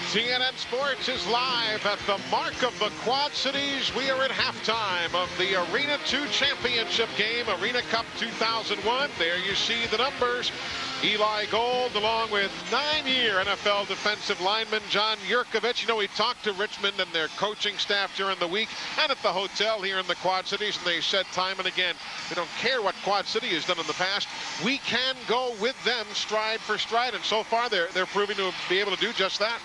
CNN Sports is live at the mark of the Quad Cities. We are at halftime of the Arena 2 championship game, ArenaCup 2001. There you see the numbers. Eli Gold, along with 9-year NFL defensive lineman John Yurkovich. You know, we talked to Richmond and their coaching staff during the week and at the hotel here in the Quad Cities, and they said time and again, we don't care what Quad City has done in the past. We can go with them stride for stride, and so far they're proving to be able to do just that.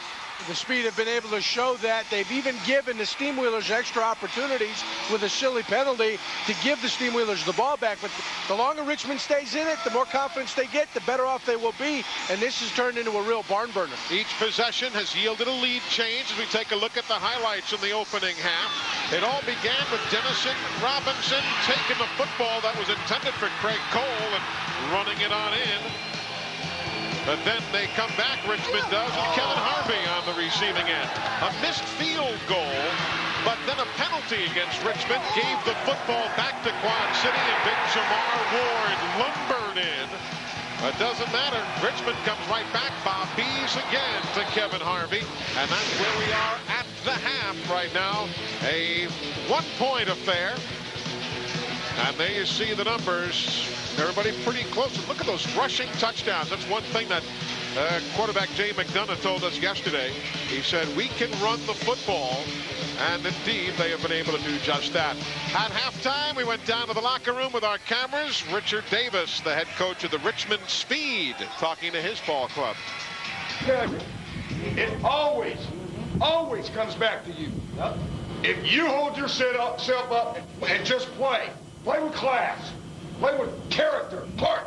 The Speed have been able to show that. They've even given the Steamwheelers extra opportunities with a silly penalty to give the Steamwheelers the ball back. But the longer Richmond stays in it, the more confidence they get, the better off they will be. And this has turned into a real barn burner. Each possession has yielded a lead change as we take a look at the highlights in the opening half. It all began with Dennison Robinson taking the football that was intended for Craig Cole and running it on in. But then they come back, Richmond does, with Kevin Harvey on the receiving end. A missed field goal, but then a penalty against Richmond gave the football back to Quad City, and big Jamar Ward lumbered in. But doesn't matter. Richmond comes right back. Bob Bees again to Kevin Harvey. And that's where we are at the half right now. A one-point affair. And there you see the numbers. Everybody pretty close. Look at those rushing touchdowns. That's one thing that quarterback Jay McDonough told us yesterday. He said, we can run the football. And indeed, they have been able to do just that. At halftime, we went down to the locker room with our cameras. Richard Davis, the head coach of the Richmond Speed, talking to his ball club. It always comes back to you. If you hold yourself up and just play with class, play with character, heart,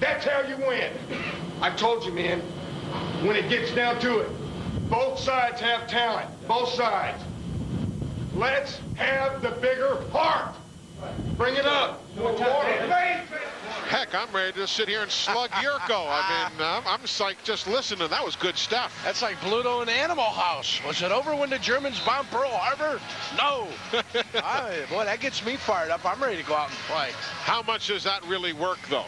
that's how you win. I told you, man, when it gets down to it, both sides have talent, both sides. Let's have the bigger heart. Bring it up. Heck, I'm ready to sit here and slug Yurko. I mean, I'm psyched just listening. That was good stuff. That's like Bluto in Animal House. Was it over when the Germans bombed Pearl Harbor? No. Boy, that gets me fired up. I'm ready to go out and play. How much does that really work, though?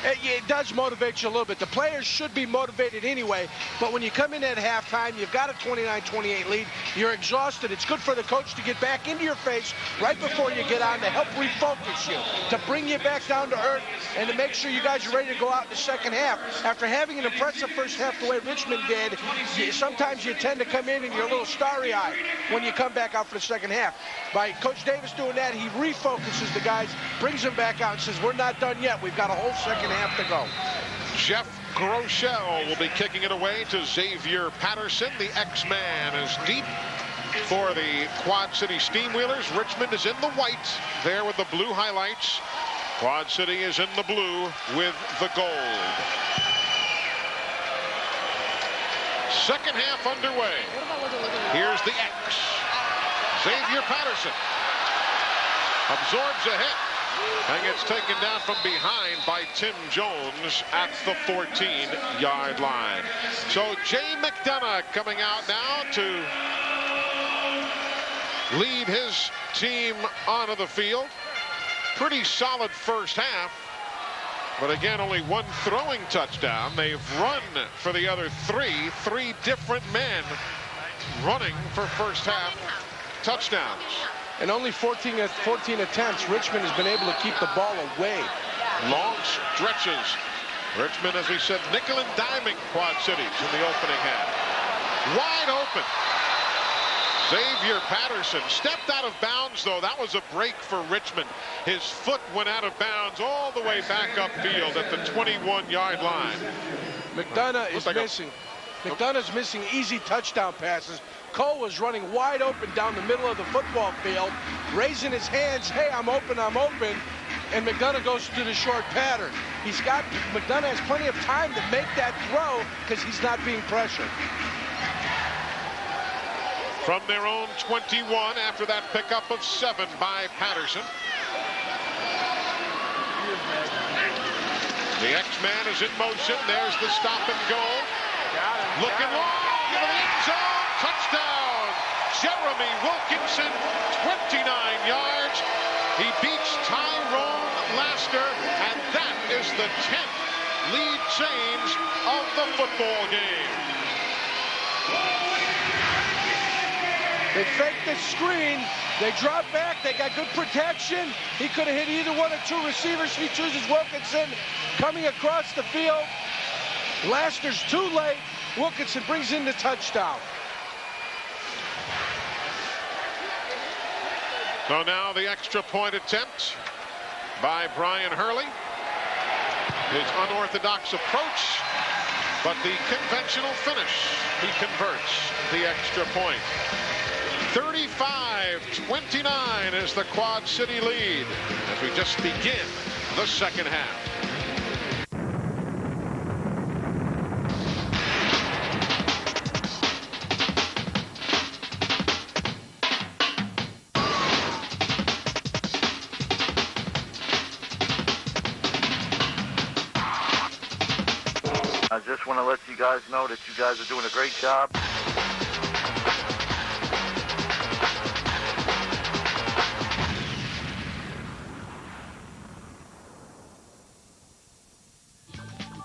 It does motivate you a little bit. The players should be motivated anyway, but when you come in at halftime, you've got a 29-28 lead, you're exhausted. It's good for the coach to get back into your face right before you get on to help refocus you, to bring you back down to earth, and to make sure you guys are ready to go out in the second half. After having an impressive first half the way Richmond did, sometimes you tend to come in and you're a little starry-eyed when you come back out for the second half. By Coach Davis doing that, he refocuses the guys, brings them back out and says, we're not done yet. We've got a whole second half to go. Jeff Groeschel will be kicking it away to Xavier Patterson. The X-Man is deep for the Quad City Steamwheelers. Richmond is in the white there with the blue highlights. Quad City is in the blue with the gold. Second half underway. Here's the X. Xavier Patterson absorbs a hit and gets taken down from behind by Tim Jones at the 14-yard line. So Jay McDonough coming out now to lead his team onto the field. Pretty solid first half. But again, only one throwing touchdown. They've run for the other three different men running for first half touchdowns. And only 14 attempts, Richmond has been able to keep the ball away. Long stretches. Richmond, as we said, nickel and diming Quad Cities in the opening half. Wide open. Xavier Patterson stepped out of bounds, though. That was a break for Richmond. His foot went out of bounds all the way back upfield at the 21-yard line. McDonough is missing. McDonough's missing easy touchdown passes. Cole was running wide open down the middle of the football field, raising his hands, hey, I'm open, and McDonough goes to the short pattern. McDonough has plenty of time to make that throw because he's not being pressured. From their own 21 after that pickup of 7 by Patterson. The X-Man is in motion. There's the stop and go. Looking long into the end zone. Touchdown. Jeremy Wilkinson, 29 yards. He beats Tyrone Laster, and that is the 10th lead change of the football game. They faked the screen. They drop back. They got good protection. He could have hit either one or two receivers. He chooses Wilkinson coming across the field. Laster's too late. Wilkinson brings in the touchdown. So now the extra point attempt by Brian Hurley. His unorthodox approach, but the conventional finish. He converts the extra point. 35-29 is the Quad City lead as we just begin the second half. I just want to let you guys know that you guys are doing a great job.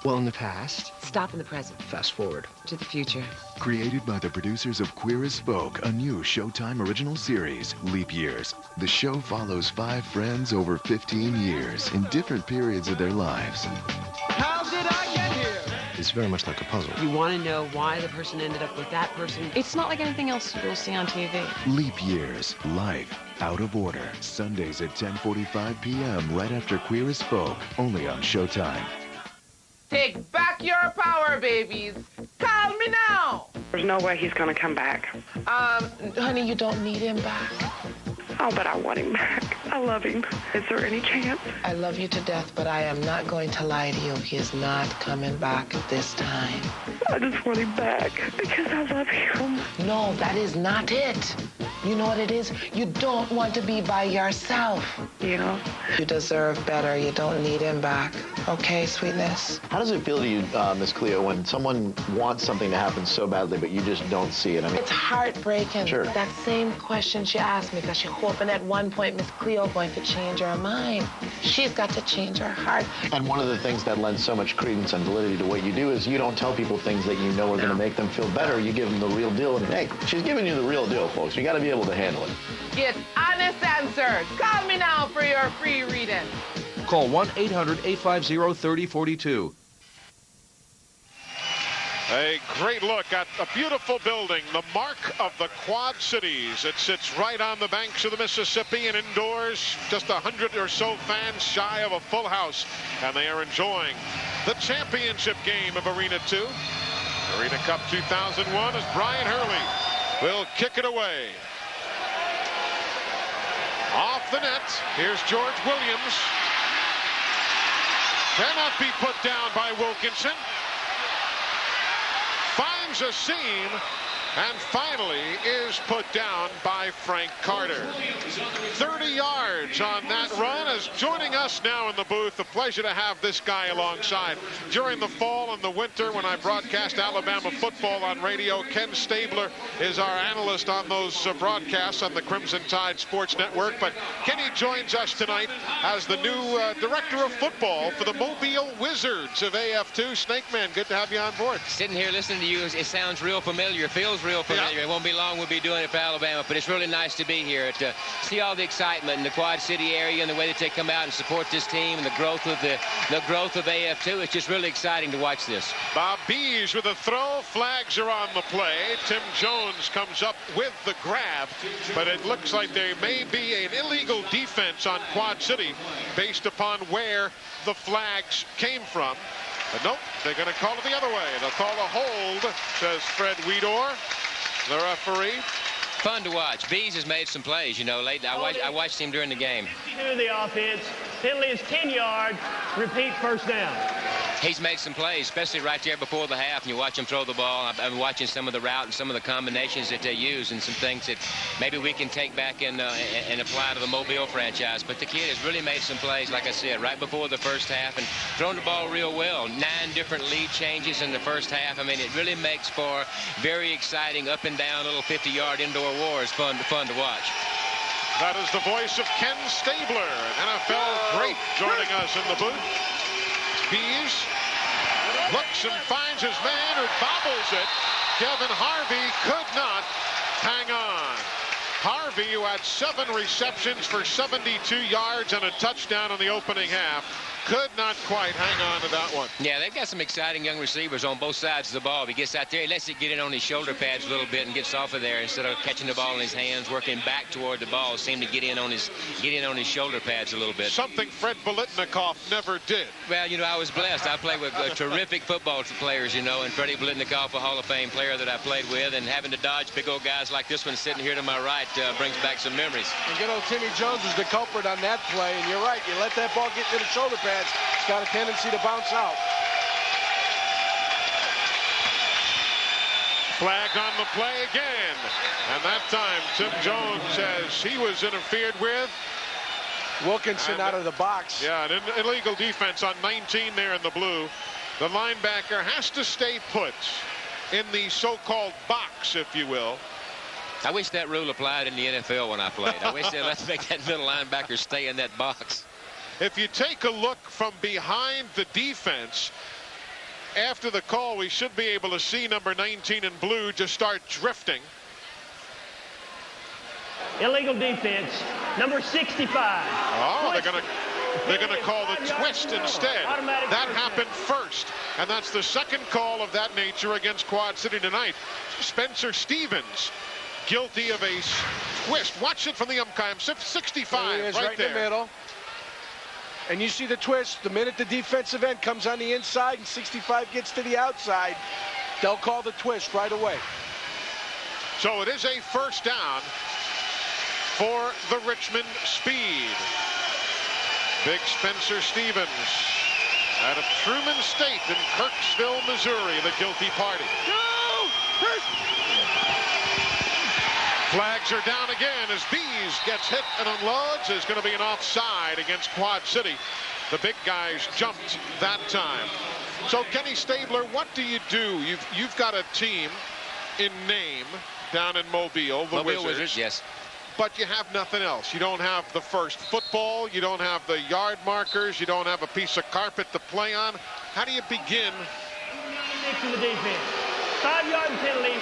Well, in the past. Stop in the present. Fast forward. To the future. Created by the producers of Queer as Folk, a new Showtime original series, Leap Years. The show follows 5 friends over 15 years in different periods of their lives. How did I get here? It's very much like a puzzle. You want to know why the person ended up with that person. It's not like anything else you'll see on TV. Leap Years, life out of order. Sundays at 10:45 p.m. right after Queer as Folk, only on Showtime. Take back your power, babies. Call me now. There's no way he's gonna come back. Honey, you don't need him back. Oh, but I want him back. I love him. Is there any chance? I love you to death, but I am not going to lie to you. He is not coming back this time. I just want him back because I love him. No, that is not it. You know what it is? You don't want to be by yourself. Yeah. You deserve better. You don't need him back. Okay, sweetness? How does it feel to you, Miss Cleo, when someone wants something to happen so badly, but you just don't see it? I mean, it's heartbreaking. Sure. That same question she asked me, because she's hoping at one point Miss Cleo going to change her mind. She's got to change her heart. And one of the things that lends so much credence and validity to what you do is you don't tell people things that you know are going to make them feel better. You give them the real deal. And hey, she's giving you the real deal, folks. You got to be able to handle it. Get honest answers. Call me now for your free reading. Call 1-800-850-3042. A great look at a beautiful building, the mark of the Quad Cities. It sits right on the banks of the Mississippi and indoors, just 100 or so fans shy of a full house. And they are enjoying the championship game of Arena 2. ArenaCup 2001 as Brian Hurley will kick it away. Off the net, here's George Williams. Cannot be put down by Wilkinson. Finds a seam and finally is put down by Frank Carter. 30 yards on that run. As joining us now in the booth, a pleasure to have this guy alongside. During the fall and the winter when I broadcast Alabama football on radio, Ken Stabler is our analyst on those broadcasts on the Crimson Tide Sports Network. But Kenny joins us tonight as the new director of football for the Mobile Wizards of AF2. Snake Man, good to have you on board. Sitting here listening to you, it sounds real familiar, feels real familiar. Yeah. It won't be long we'll be doing it for Alabama, but it's really nice to be here to see all the excitement in the Quad City area and the way that they come out and support this team and the growth of AF2. It's just really exciting to watch this. Bob Bees with a throw. Flags are on the play. Tim Jones comes up with the grab, but it looks like there may be an illegal defense on Quad City based upon where the flags came from. But nope, they're going to call it the other way. They'll call a hold, says Fred Weedor, the referee. Fun to watch. Bees has made some plays, you know, lately. I watched him during the game. 52 the offense. Penalty is 10 yards. Repeat, first down. He's made some plays, especially right there before the half, and you watch him throw the ball. I've been watching some of the route and some of the combinations that they use and some things that maybe we can take back and apply to the Mobile franchise. But the kid has really made some plays, like I said, right before the first half and thrown the ball real well. 9 different lead changes in the first half. I mean, it really makes for very exciting up and down little 50-yard indoor wars. Fun to watch. That is the voice of Ken Stabler, an NFL great, joining us in the booth. Bees looks and finds his man who bobbles it Kevin Harvey could not hang on. Harvey, who had 7 receptions for 72 yards and a touchdown in the opening half, could not quite hang on to that one. Yeah, they've got some exciting young receivers on both sides of the ball. If he gets out there, he lets it get in on his shoulder pads a little bit and gets off of there instead of catching the ball in his hands, working back toward the ball. Seemed to get in on his shoulder pads a little bit. Something Fred Biletnikoff never did. Well, you know, I was blessed. I played with terrific football players, you know, and Freddie Biletnikoff, a Hall of Fame player that I played with, and having to dodge big old guys like this one sitting here to my right brings back some memories. And good old Timmy Jones was the culprit on that play, and you're right. You let that ball get to the shoulder pads, it's got a tendency to bounce out. Flag on the play again. And that time, Tim Jones says he was interfered with. Wilkinson out of the box. Yeah, an illegal defense on 19 there in the blue. The linebacker has to stay put in the so-called box, if you will. I wish that rule applied in the NFL when I played. I wish they'd let's make that middle linebacker stay in that box. If you take a look from behind the defense, after the call, we should be able to see number 19 in blue just start drifting. Illegal defense, number 65. Oh, they're gonna call the twist instead. That happened first, and that's the second call of that nature against Quad City tonight. Spencer Stevens, guilty of a twist. Watch it from the umpire. 65 right there. In the middle. And you see the twist. The minute the defensive end comes on the inside and 65 gets to the outside, they'll call the twist right away. So it is a first down for the Richmond Speed. Big Spencer Stevens out of Truman State in Kirksville, Missouri, the guilty party. Flags are down again as Bees gets hit and unloads. There's going to be an offside against Quad City. The big guys jumped that time. So Kenny Stabler, what do? You've got a team in name down in Mobile, the Wizards. Yes. But you have nothing else. You don't have the first football. You don't have the yard markers. You don't have a piece of carpet to play on. How do you begin? To the defense. 5-yard penalty.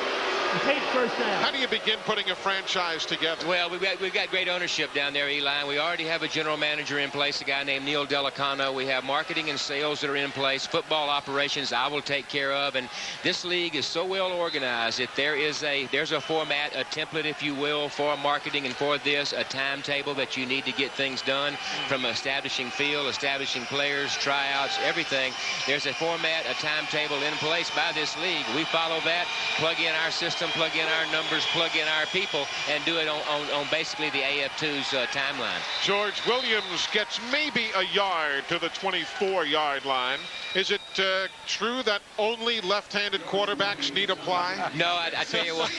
Repeat first down. How do you begin putting a franchise together? Well, we've got great ownership down there, Eli. We already have a general manager in place, a guy named Neil Delicano. We have marketing and sales that are in place. Football operations I will take care of. And this league is so well organized that there's a format, a template, if you will, for marketing and for this, a timetable that you need to get things done, from establishing field, establishing players, tryouts, everything. There's a format, a timetable in place by this league. We follow that, plug in our system, plug in our numbers, plug in our people, and do it on basically the AF2's timeline. George Williams gets maybe a yard to the 24-yard line. Is it true that only left-handed quarterbacks need apply? No, I tell you what.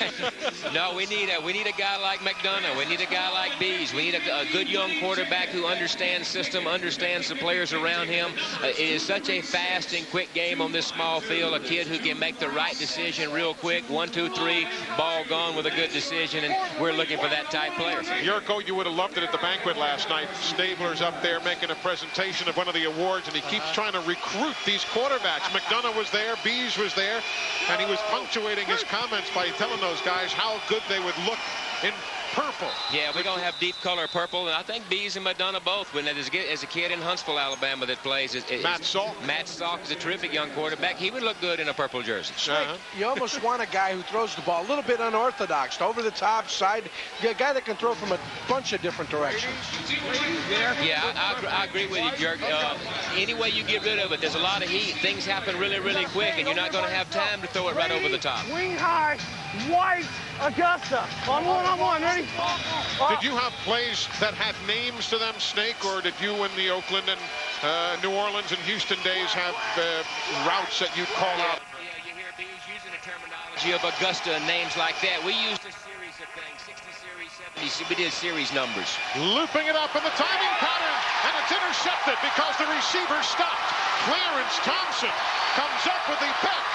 No, we need a guy like McDonough. We need a guy like Bees. We need a good young quarterback who understands system, understands the players around him. It is such a fast and quick game on this small field. A kid who can make the right decision real quick. 1, 2, 3, ball gone with a good decision, and we're looking for that type player. Yurko, you would have loved it at the banquet last night. Stabler's up there making a presentation of one of the awards, and he keeps trying to recruit these quarterbacks. McDonough was there, Bees was there, and he was punctuating his comments by telling those guys how good they would look in purple. Yeah, we're going to have deep color purple, and I think Bees and McDonough both. When as a kid in Huntsville, Alabama, that plays. Matt Salk. Matt Salk is a terrific young quarterback. He would look good in a purple jersey. You almost want a guy who throws the ball a little bit unorthodox, over the top, side, a guy that can throw from a bunch of different directions. Yeah, I agree with you, Jerk. Any way you get rid of it, there's a lot of heat. Things happen really, really quick, and you're not going to have time to throw it right over the top. Wing high, White, Augusta. On one, ready? Did you have plays that had names to them, Snake, or did you in the Oakland and New Orleans and Houston days have routes that you'd call out? Yeah, you hear Bees using the terminology of Augusta and names like that. We used a series of things, 60 series, 70. We did series numbers. Looping it up in the timing pattern, and it's intercepted because the receiver stopped. Clarence Thompson comes up with the pick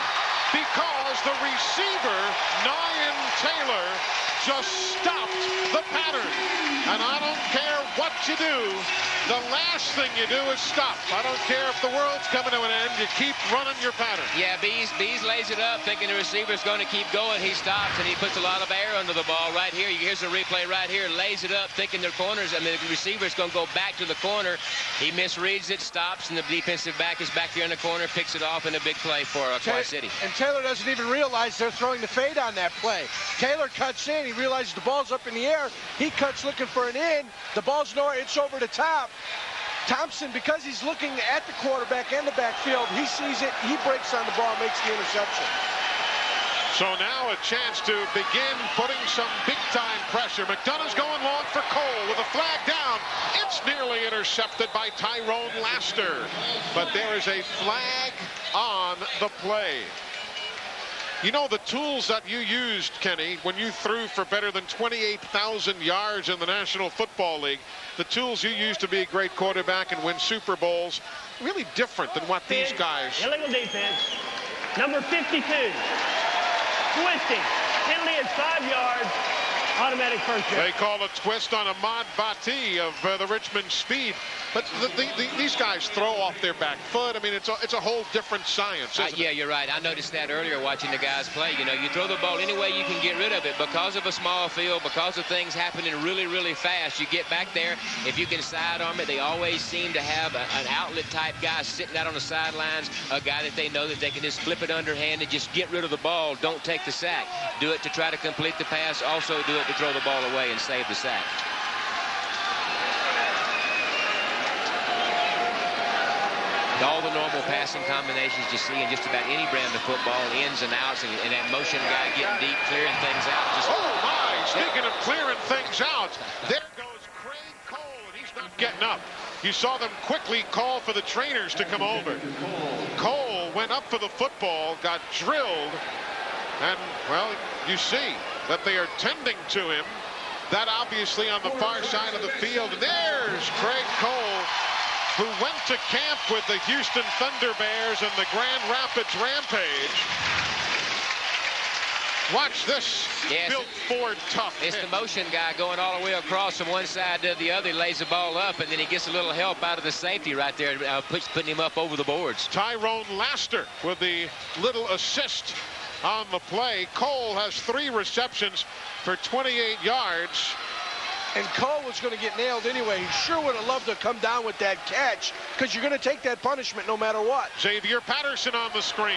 because the receiver, Nyan Taylor, just stopped the pattern. And I don't care what you do, the last thing you do is stop. I don't care if the world's coming to an end. You keep running your pattern. Yeah, Bees lays it up, thinking the receiver's going to keep going. He stops, and he puts a lot of air under the ball right here. Here's a replay right here. Lays it up, thinking their corners. I mean, the receiver's going to go back to the corner. He misreads it, stops, and the defensive back is back there in the corner, picks it off in a big play for Quad City. And Taylor doesn't even realize they're throwing the fade on that play. Taylor cuts in. He realizes the ball's up in the air. He cuts looking for an in. The ball's nowhere. It's over the top. Thompson, because he's looking at the quarterback and the backfield, he sees it. He breaks on the ball, makes the interception. So now a chance to begin putting some big-time pressure. McDonough's going long for Cole with a flag down. It's nearly intercepted by Tyrone Laster. But there is a flag on the play. You know, the tools that you used, Kenny, when you threw for better than 28,000 yards in the National Football League, the tools you used to be a great quarterback and win Super Bowls, really different than what these guys... Illegal defense. Number 52. Twisting. Penalty is 5 yards. Automatic first down. They call a twist on Ahmad Bati of the Richmond Speed. But these guys throw off their back foot. I mean, it's a whole different science. Yeah, you're right. I noticed that earlier watching the guys play. You know, you throw the ball any way you can get rid of it. Because of a small field, because of things happening really, really fast, you get back there. If you can sidearm it, they always seem to have an outlet-type guy sitting out on the sidelines, a guy that they know that they can just flip it underhand and just get rid of the ball. Don't take the sack. Do it to try to complete the pass. Also do it to throw the ball away and save the sack. All the normal passing combinations you see in just about any brand of football, ins and outs, and that motion guy getting deep, clearing things out. Oh my, speaking of clearing things out, there goes Craig Cole, and he's not getting up. You saw them quickly call for the trainers to come over. Cole went up for the football, got drilled, and, well, you see that they are tending to him. That obviously on the far side of the field. And there's Craig Cole, who went to camp with the Houston Thunder Bears and the Grand Rapids Rampage. Watch this. Yes, Built Ford tough. It's the motion guy going all the way across from one side to the other. He lays the ball up, and then he gets a little help out of the safety right there, putting him up over the boards. Tyrone Laster with the little assist on the play. Cole has 3 receptions for 28 yards. And Cole was going to get nailed anyway. He sure would have loved to come down with that catch, because you're going to take that punishment no matter what. Xavier Patterson on the screen.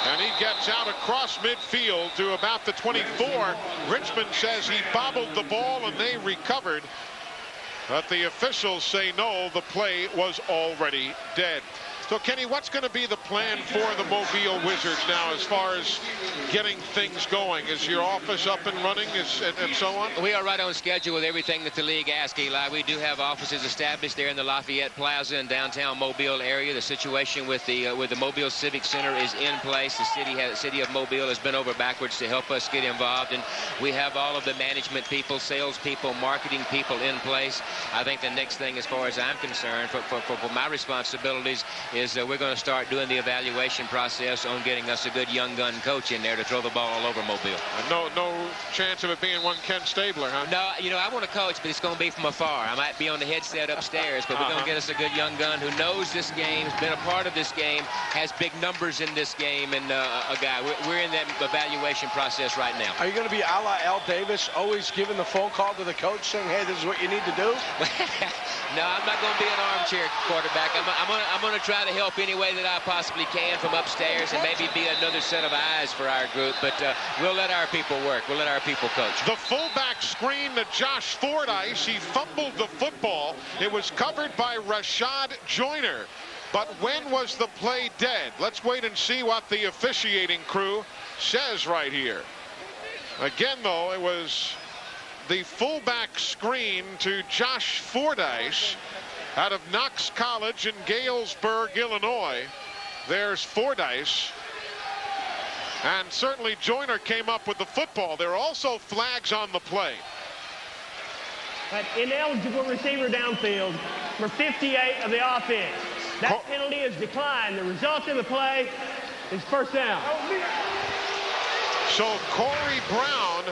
And he gets out across midfield to about the 24. Richmond says he bobbled the ball and they recovered. But the officials say no, the play was already dead. So, Kenny, what's going to be the plan for the Mobile Wizards now as far as getting things going? Is your office up and running and so on? We are right on schedule with everything that the league asks, Eli. We do have offices established there in the Lafayette Plaza in downtown Mobile area. The situation with the Mobile Civic Center is in place. The city of Mobile has been over backwards to help us get involved, and we have all of the management people, sales people, marketing people in place. I think the next thing, as far as I'm concerned, for my responsibilities, is we're going to start doing the evaluation process on getting us a good young gun coach in there to throw the ball all over Mobile. No chance of it being one Ken Stabler, huh? No, you know, I want to coach, but it's going to be from afar. I might be on the headset upstairs, but we're going to get us a good young gun who knows this game, has been a part of this game, has big numbers in this game, and a guy. We're in that evaluation process right now. Are you going to be a la Al Davis, always giving the phone call to the coach saying, hey, this is what you need to do? No, I'm not going to be an armchair quarterback. I'm going to try to help any way that I possibly can from upstairs and maybe be another set of eyes for our group. But we'll let our people work. We'll let our people coach. The fullback screen to Josh Fordyce. He fumbled the football. It was covered by Rashad Joyner. But when was the play dead? Let's wait and see what the officiating crew says right here. Again, though, it was the fullback screen to Josh Fordyce out of Knox College in Galesburg, Illinois. There's Fordyce. And certainly Joyner came up with the football. There are also flags on the play. But ineligible receiver downfield for 58 of the offense. That penalty is declined. The result of the play is first down. So Corey Brown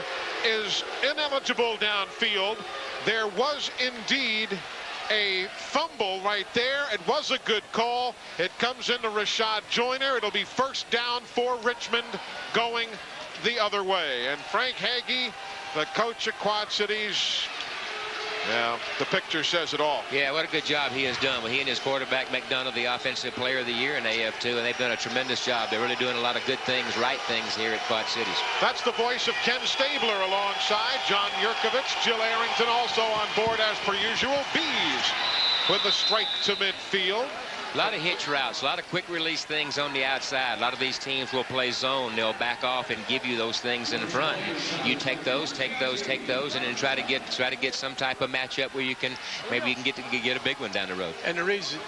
is ineligible downfield. There was indeed a fumble right there. It was a good call. It comes into Rashad Joyner. It'll be first down for Richmond going the other way. And Frank Hagee, the coach at Quad Cities, yeah, the picture says it all. Yeah, what a good job he has done. Well, he and his quarterback, McDonough, the Offensive Player of the Year in AF2, and they've done a tremendous job. They're really doing a lot of good things, right things here at Quad Cities. That's the voice of Ken Stabler alongside John Yurkovich. Jill Arrington also on board as per usual. Bees with the strike to midfield. A lot of hitch routes, a lot of quick release things on the outside. A lot of these teams will play zone. They'll back off and give you those things in front. You take those, and then try to get some type of matchup where you can maybe get a big one down the road. And the reason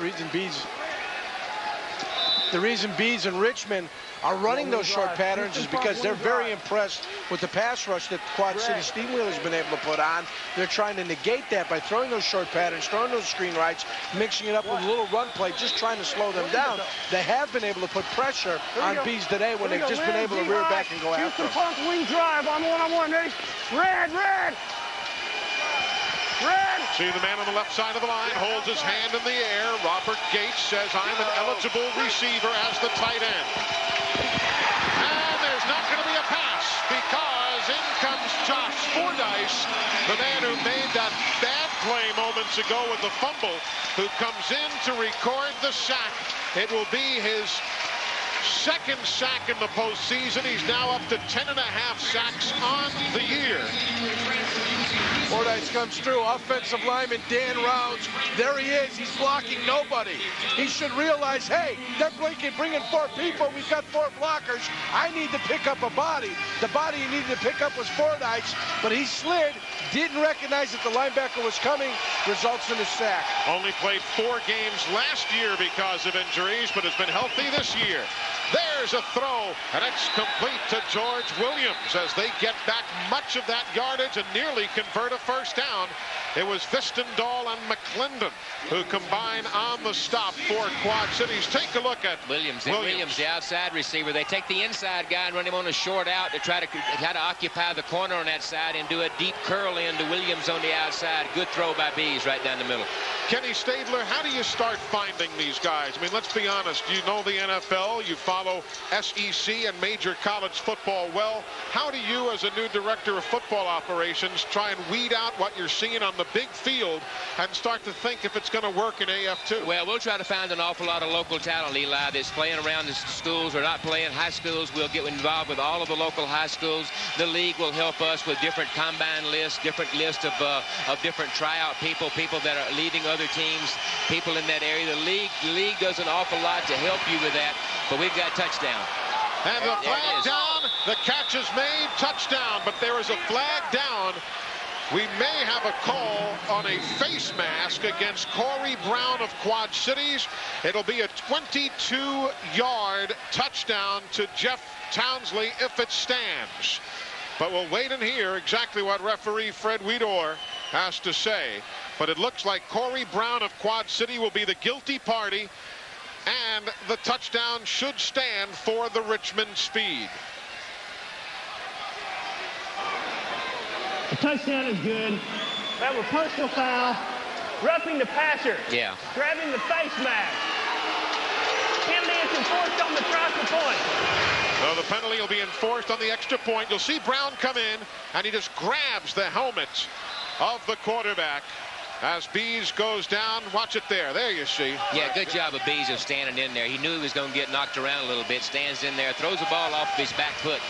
Bees and Richmond are running those short patterns is because they're very impressed with the pass rush that Quad City Steamwheelers have been able to put on. They're trying to negate that by throwing those short patterns, throwing those screen rights, mixing it up with a little run play, just trying to slow them down. They have been able to put pressure on Bees today when they've just been able to rear back and go after them. Houston Punk wing drive on one, ready? Red. See the man on the left side of the line holds his hand in the air. Robert Gates says, I'm an eligible receiver as the tight end. And there's not going to be a pass because in comes Josh Fordyce, the man who made that bad play moments ago with the fumble, who comes in to record the sack. It will be his second sack in the postseason. He's now up to 10.5 sacks on the year. Fordyce comes through. Offensive lineman Dan Rounds. There he is. He's blocking nobody. He should realize, hey, they're bringing 4 people. We've got 4 blockers. I need to pick up a body. The body he needed to pick up was Fordyce, but he slid, didn't recognize that the linebacker was coming, results in a sack. Only played 4 games last year because of injuries, but has been healthy this year. There's a throw, and it's complete to George Williams as they get back much of that yardage and nearly convert a first down. It was Vistendahl and McClendon who combine on the stop for Quad Cities. Take a look at Williams, the outside receiver. They take the inside guy and run him on a short out to try to occupy the corner on that side and do a deep curl in to Williams on the outside. Good throw by Bees right down the middle. Kenny Stabler, how do you start finding these guys? I mean, let's be honest. You know the NFL. You follow SEC and major college football well. How do you, as a new director of football operations, try and weed out what you're seeing on the big field and start to think if it's going to work in AF2? Well, we'll try to find an awful lot of local talent, Eli, that's playing around the schools or not playing. High schools, we'll get involved with all of the local high schools. The league will help us with different combine lists, different lists of different tryout people that are leading other teams, people in that area. The league does an awful lot to help you with that, but we've got touchdown. And the flag down, the catch is made, touchdown, but there is a flag down. We may have a call on a face mask against Corey Brown of Quad Cities. It'll be a 22-yard touchdown to Jeff Townsley if it stands. But we'll wait and hear exactly what referee Fred Weedor has to say. But it looks like Corey Brown of Quad City will be the guilty party, and the touchdown should stand for the Richmond Speed. The touchdown is good. That was personal foul. Roughing the passer. Yeah. Grabbing the face mask. Penalty is enforced on the extra point. So the penalty will be enforced on the extra point. You'll see Brown come in, and he just grabs the helmet of the quarterback as Bees goes down. Watch it there. There you see. Yeah, good job of Bees of standing in there. He knew he was going to get knocked around a little bit. Stands in there, throws the ball off his back foot,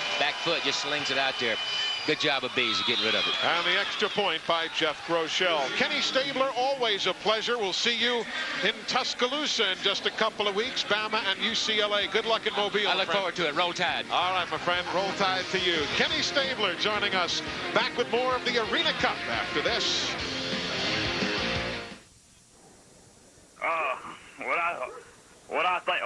just slings it out there. Good job of Bees of getting rid of it. And the extra point by Jeff Groeschel. Kenny Stabler, always a pleasure. We'll see you in Tuscaloosa in just a couple of weeks. Bama and UCLA. Good luck in Mobile. I look forward to it. Roll Tide. All right, my friend. Roll Tide to you. Kenny Stabler joining us. Back with more of the Arena Cup after this. What I think.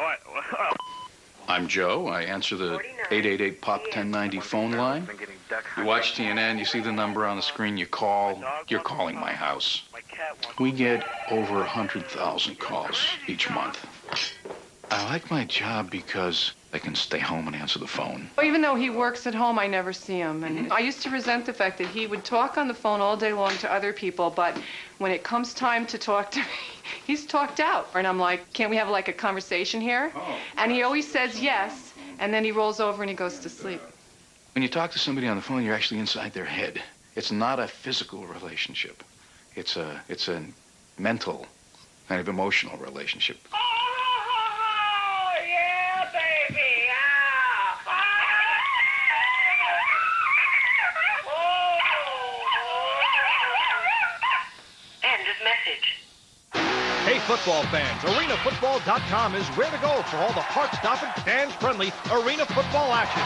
I'm Joe. I answer the 888-POP-1090 phone line. You watch TNN, you see the number on the screen, you call, you're calling my house. We get over 100,000 calls each month. I like my job because I can stay home and answer the phone. Well, even though he works at home, I never see him. And I used to resent the fact that he would talk on the phone all day long to other people, but when it comes time to talk to me, he's talked out. And I'm like, can't we have like a conversation here? Oh. And he always says yes, and then he rolls over and he goes to sleep. When you talk to somebody on the phone, you're actually inside their head. It's not a physical relationship. It's a mental kind of emotional relationship. Hey, football fans, ArenaFootball.com is where to go for all the heart-stopping, fans-friendly Arena football action.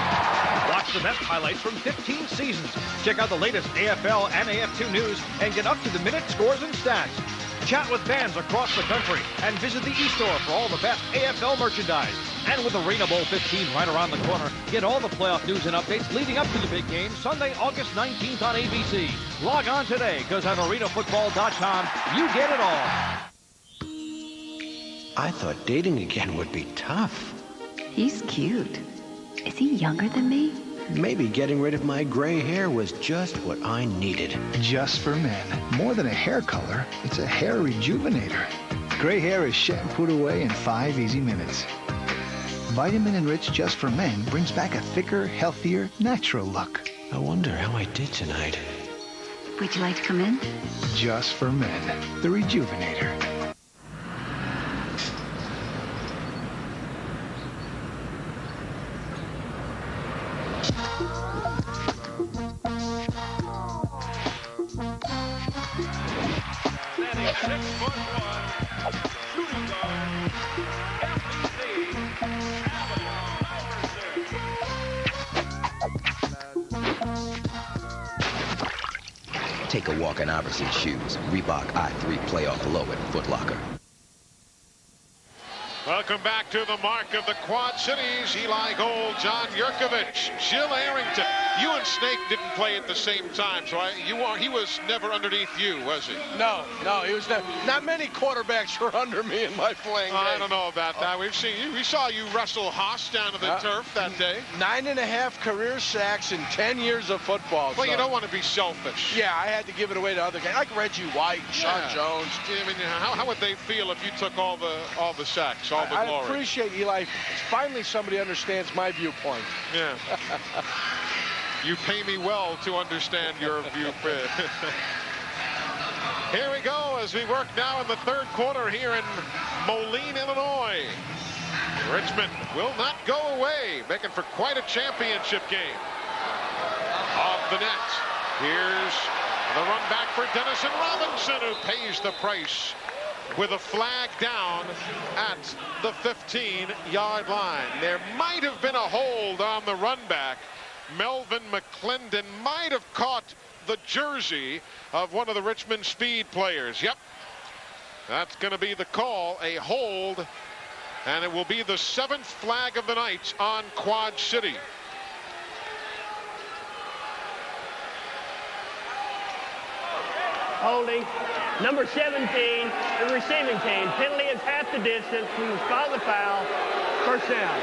Watch the best highlights from 15 seasons. Check out the latest AFL and AF2 news and get up-to-the-minute scores and stats. Chat with fans across the country and visit the e-store for all the best AFL merchandise. And with Arena Bowl 15 right around the corner, get all the playoff news and updates leading up to the big game Sunday, August 19th on ABC. Log on today, because on ArenaFootball.com, you get it all. I thought dating again would be tough. He's cute. Is he younger than me? Maybe getting rid of my gray hair was just what I needed. Just for men. More than a hair color, it's a hair rejuvenator. Gray hair is shampooed away in 5 easy minutes. Vitamin Enriched Just for Men brings back a thicker, healthier, natural look. I wonder how I did tonight. Would you like to come in? Just for Men, the rejuvenator. Take a walk in Iverson's shoes. Reebok I3 Playoff Low at Foot Locker. Welcome back to the mark of the Quad Cities. Eli Gold, John Yurkovich, Jill Arrington. You and Snake didn't play at the same time, so he was never underneath you, was he? No, he was never. Not many quarterbacks were under me in my playing days. I don't know about that. We saw you wrestle Haas down to the turf that day. 9.5 career sacks in 10 years of football. Well, you don't want to be selfish. Yeah, I had to give it away to other guys, like Reggie White, Sean Jones. I mean, how would they feel if you took all the sacks, all the glory? I appreciate Eli. Finally, somebody understands my viewpoint. Yeah. You pay me well to understand your viewpoint. Here we go as we work now in the third quarter here in Moline, Illinois. Richmond will not go away, making for quite a championship game. Off the net. Here's the run back for Denison Robinson, who pays the price with a flag down at the 15-yard line. There might have been a hold on the run back. Melvin McClendon might have caught the jersey of one of the Richmond Speed players. Yep, that's going to be the call, a hold, and it will be the 7th flag of the night on Quad City. Holding. Number 17, the receiving team. Penalty is half the distance. We will call the foul. First down.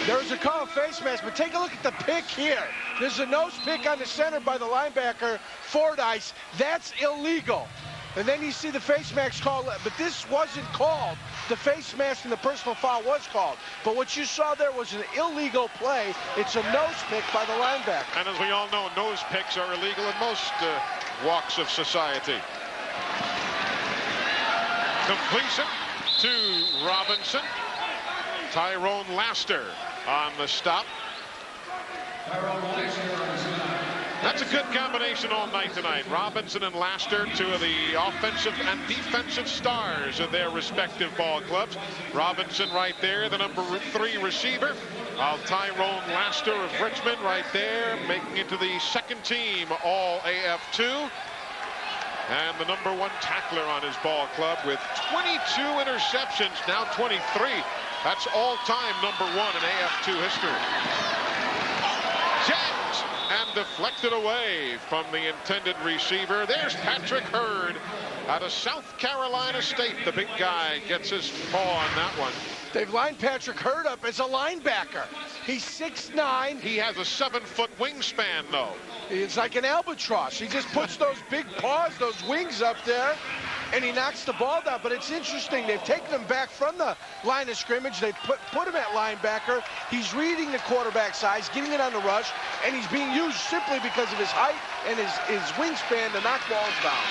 There's a call face mask, but take a look at the pick here. There's a nose pick on the center by the linebacker, Fordyce. That's illegal. And then you see the face mask call, but this wasn't called. The face mask and the personal foul was called. But what you saw there was an illegal play. It's a nose pick by the linebacker. And as we all know, nose picks are illegal in most walks of society. Completion to Robinson. Tyrone Laster on the stop. That's a good combination all night tonight. Robinson and Laster, two of the offensive and defensive stars of their respective ball clubs. Robinson right there, the number 3 receiver. While Tyrone Laster of Richmond right there, making it to the second team all AF2. And the number 1 tackler on his ball club with 22 interceptions, now 23. That's all-time number 1 in AF2 history. Jacked and deflected away from the intended receiver. There's Patrick Hurd out of South Carolina State. The big guy gets his paw on that one. They've lined Patrick Hurd up as a linebacker. He's 6'9". He has a 7-foot wingspan, though. It's like an albatross. He just puts those big paws, those wings up there, and he knocks the ball down. But it's interesting. They've taken him back from the line of scrimmage. They've put him at linebacker. He's reading the quarterback size, getting it on the rush, and he's being used simply because of his height and his wingspan to knock balls down.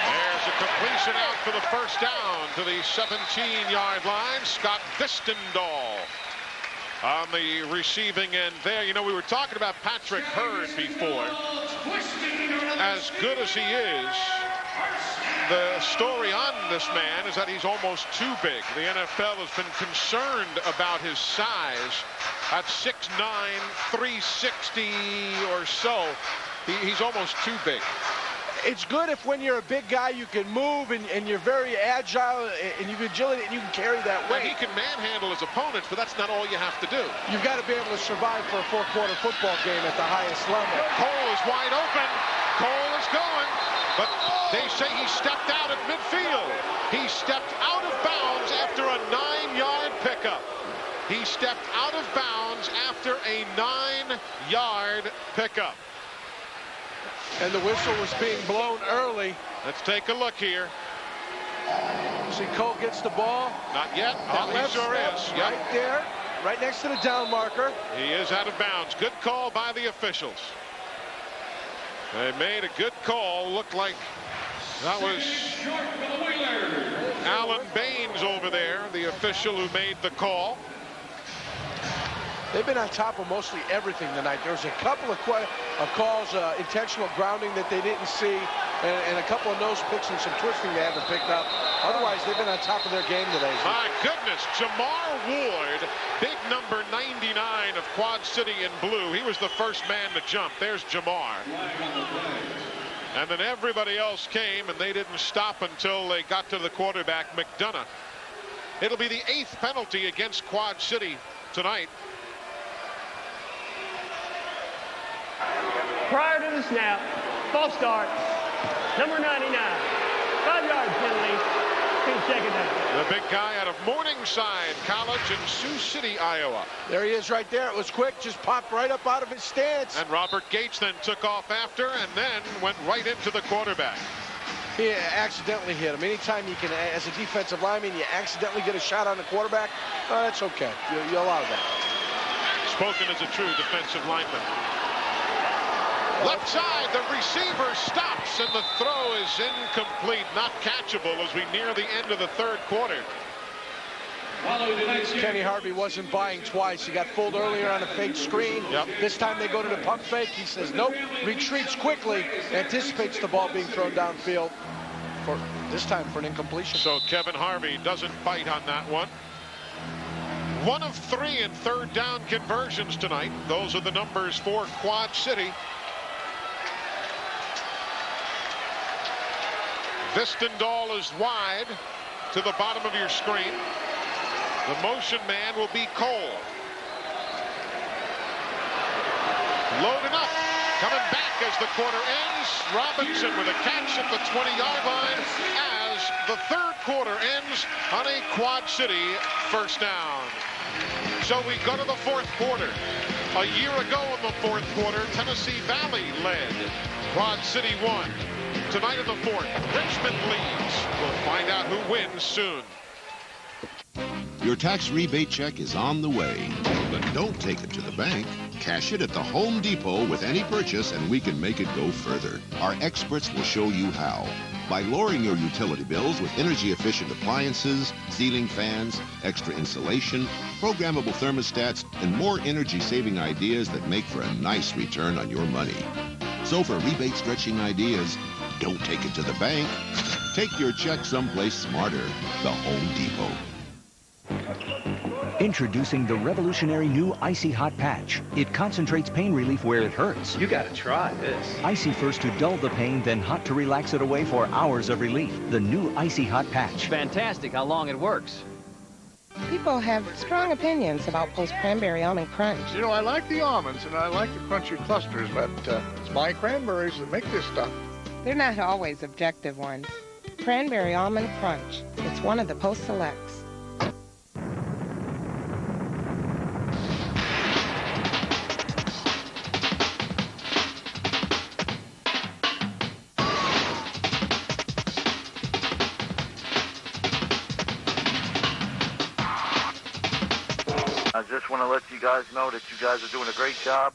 There's a completion out for the first down to the 17-yard line. Scott Vistendahl on the receiving end there. You know, we were talking about Patrick Hurd before. As good as he is, the story on this man is that he's almost too big. The NFL has been concerned about his size. At 6'9", 360 or so, he's almost too big. It's good if when you're a big guy you can move and you're very agile and you can agility and you can carry that weight. He can manhandle his opponents, but that's not all you have to do. You've got to be able to survive for a four-quarter football game at the highest level. Cole is wide open. Cole is going, but they say he stepped out at midfield. He stepped out of bounds after a 9-yard pickup. He stepped out of bounds after a 9-yard pickup. And the whistle was being blown early. Let's take a look here. See, Cole gets the ball. Not yet. Oh, he sure is. Yep. Right there, right next to the down marker. He is out of bounds. Good call by the officials. They made a good call. Looked like that was Alan Baines over there, the official who made the call. They've been on top of mostly everything tonight. There was a couple of calls, intentional grounding that they didn't see, and a couple of nose picks and some twisting they haven't picked up. Otherwise, they've been on top of their game today. My goodness, Jamar Ward, big number 99 of Quad City in blue. He was the first man to jump. There's Jamar. And then everybody else came, and they didn't stop until they got to the quarterback, McDonough. It'll be the 8th penalty against Quad City tonight. Prior to the snap, false start, number 99, 5-yard penalty, 2 down. The big guy out of Morningside College in Sioux City, Iowa. There he is right there. It was quick, just popped right up out of his stance. And Robert Gates then took off after and then went right into the quarterback. He accidentally hit him. Anytime you can, as a defensive lineman, you accidentally get a shot on the quarterback, that's okay. You allow that. Spoken as a true defensive lineman. Left side, the receiver stops, and the throw is incomplete, not catchable as we near the end of the third quarter. Kenny Harvey wasn't buying twice. He got fooled earlier on a fake screen. Yep. This time they go to the pump fake. He says nope, retreats quickly, anticipates the ball being thrown downfield, for this time for an incompletion. So Kevin Harvey doesn't bite on that one. 1 of 3 in third down conversions tonight. Those are the numbers for Quad City. Vistendahl is wide to the bottom of your screen. The motion man will be Cole. Loading up. Coming back as the quarter ends. Robinson with a catch at the 20-yard line as the third quarter ends on a Quad City first down. So we go to the fourth quarter. A year ago in the fourth quarter, Tennessee Valley led. Quad City won. Tonight in the fourth, Richmond leads. We'll find out who wins soon. Your tax rebate check is on the way, but don't take it to the bank. Cash it at the Home Depot with any purchase and we can make it go further. Our experts will show you how. By lowering your utility bills with energy-efficient appliances, ceiling fans, extra insulation, programmable thermostats, and more energy-saving ideas that make for a nice return on your money. So for rebate-stretching ideas, don't take it to the bank. Take your check someplace smarter. The Home Depot. Introducing the revolutionary new Icy Hot Patch. It concentrates pain relief where it hurts. You gotta try this. Icy first to dull the pain, then hot to relax it away for hours of relief. The new Icy Hot Patch. Fantastic how long it works. People have strong opinions about post-cranberry almond crunch. You know, I like the almonds and I like the crunchy clusters, but it's my cranberries that make this stuff. They're not always objective ones. Cranberry Almond Crunch. It's one of the Post Selects. I just want to let you guys know that you guys are doing a great job.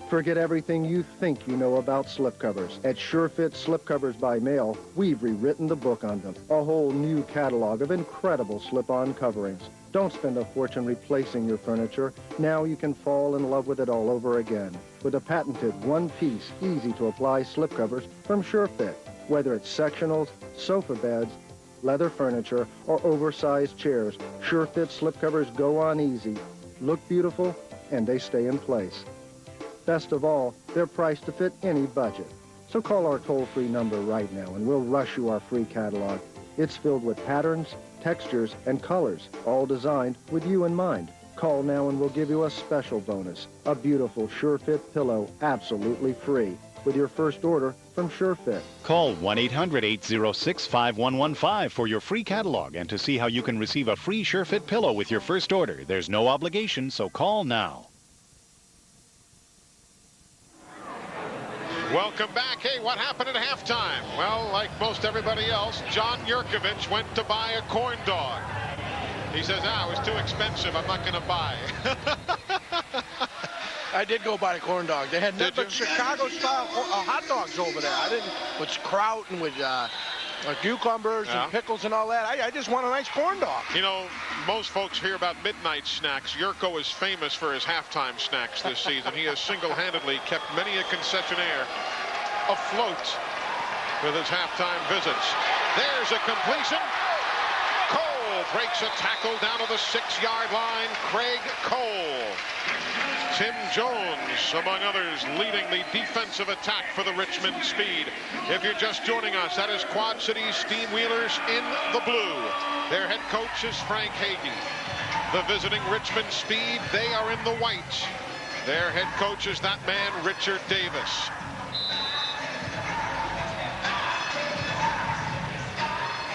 Forget everything you think you know about slipcovers. At SureFit Slipcovers by Mail, we've rewritten the book on them. A whole new catalog of incredible slip-on coverings. Don't spend a fortune replacing your furniture. Now you can fall in love with it all over again. With a patented one-piece, easy-to-apply slipcovers from SureFit. Whether it's sectionals, sofa beds, leather furniture, or oversized chairs, SureFit slipcovers go on easy, look beautiful, and they stay in place. Best of all, they're priced to fit any budget. So call our toll-free number right now and we'll rush you our free catalog. It's filled with patterns, textures, and colors, all designed with you in mind. Call now and we'll give you a special bonus, a beautiful SureFit pillow, absolutely free, with your first order from SureFit. Call 1-800-806-5115 for your free catalog and to see how you can receive a free SureFit pillow with your first order. There's no obligation, so call now. Welcome back. Hey, what happened at halftime? Well, like most everybody else, John Yurkovich went to buy a corn dog. He says, it was too expensive. I'm not going to buy. I did go buy a corn dog. They had nothing but Chicago-style hot dogs over there. I didn't, with kraut and with cucumbers and pickles and all that. I just want a nice corn dog. You know, most folks hear about midnight snacks. Yurko is famous for his halftime snacks this season. He has single-handedly kept many a concessionaire afloat with his halftime visits. There's a completion. Cole breaks a tackle down to the 6-yard line. Craig Cole. Tim Jones, among others, leading the defensive attack for the Richmond Speed. If you're just joining us, that is Quad Cities Steamwheelers in the blue. Their head coach is Frank Hagee. The visiting Richmond Speed, they are in the white. Their head coach is that man, Richard Davis.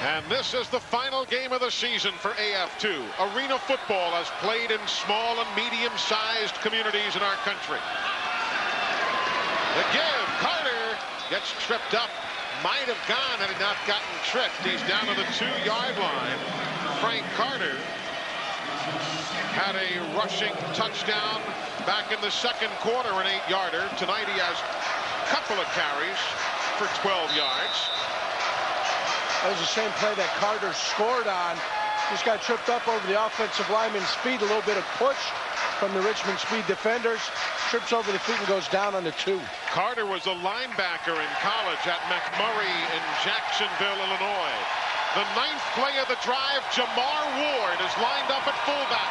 And this is the final game of the season for AF2. Arena football has played in small and medium-sized communities in our country. The give, Carter gets tripped up. Might have gone had he not gotten tripped. He's down to the 2-yard line. Frank Carter had a rushing touchdown back in the second quarter, an 8-yarder. Tonight he has a couple of carries for 12 yards. That was the same play that Carter scored on. Just got tripped up over the offensive lineman's feet. A little bit of push from the Richmond Speed defenders. Trips over the feet and goes down on the 2. Carter was a linebacker in college at McMurray in Jacksonville, Illinois. The 9th play of the drive, Jamar Ward is lined up at fullback.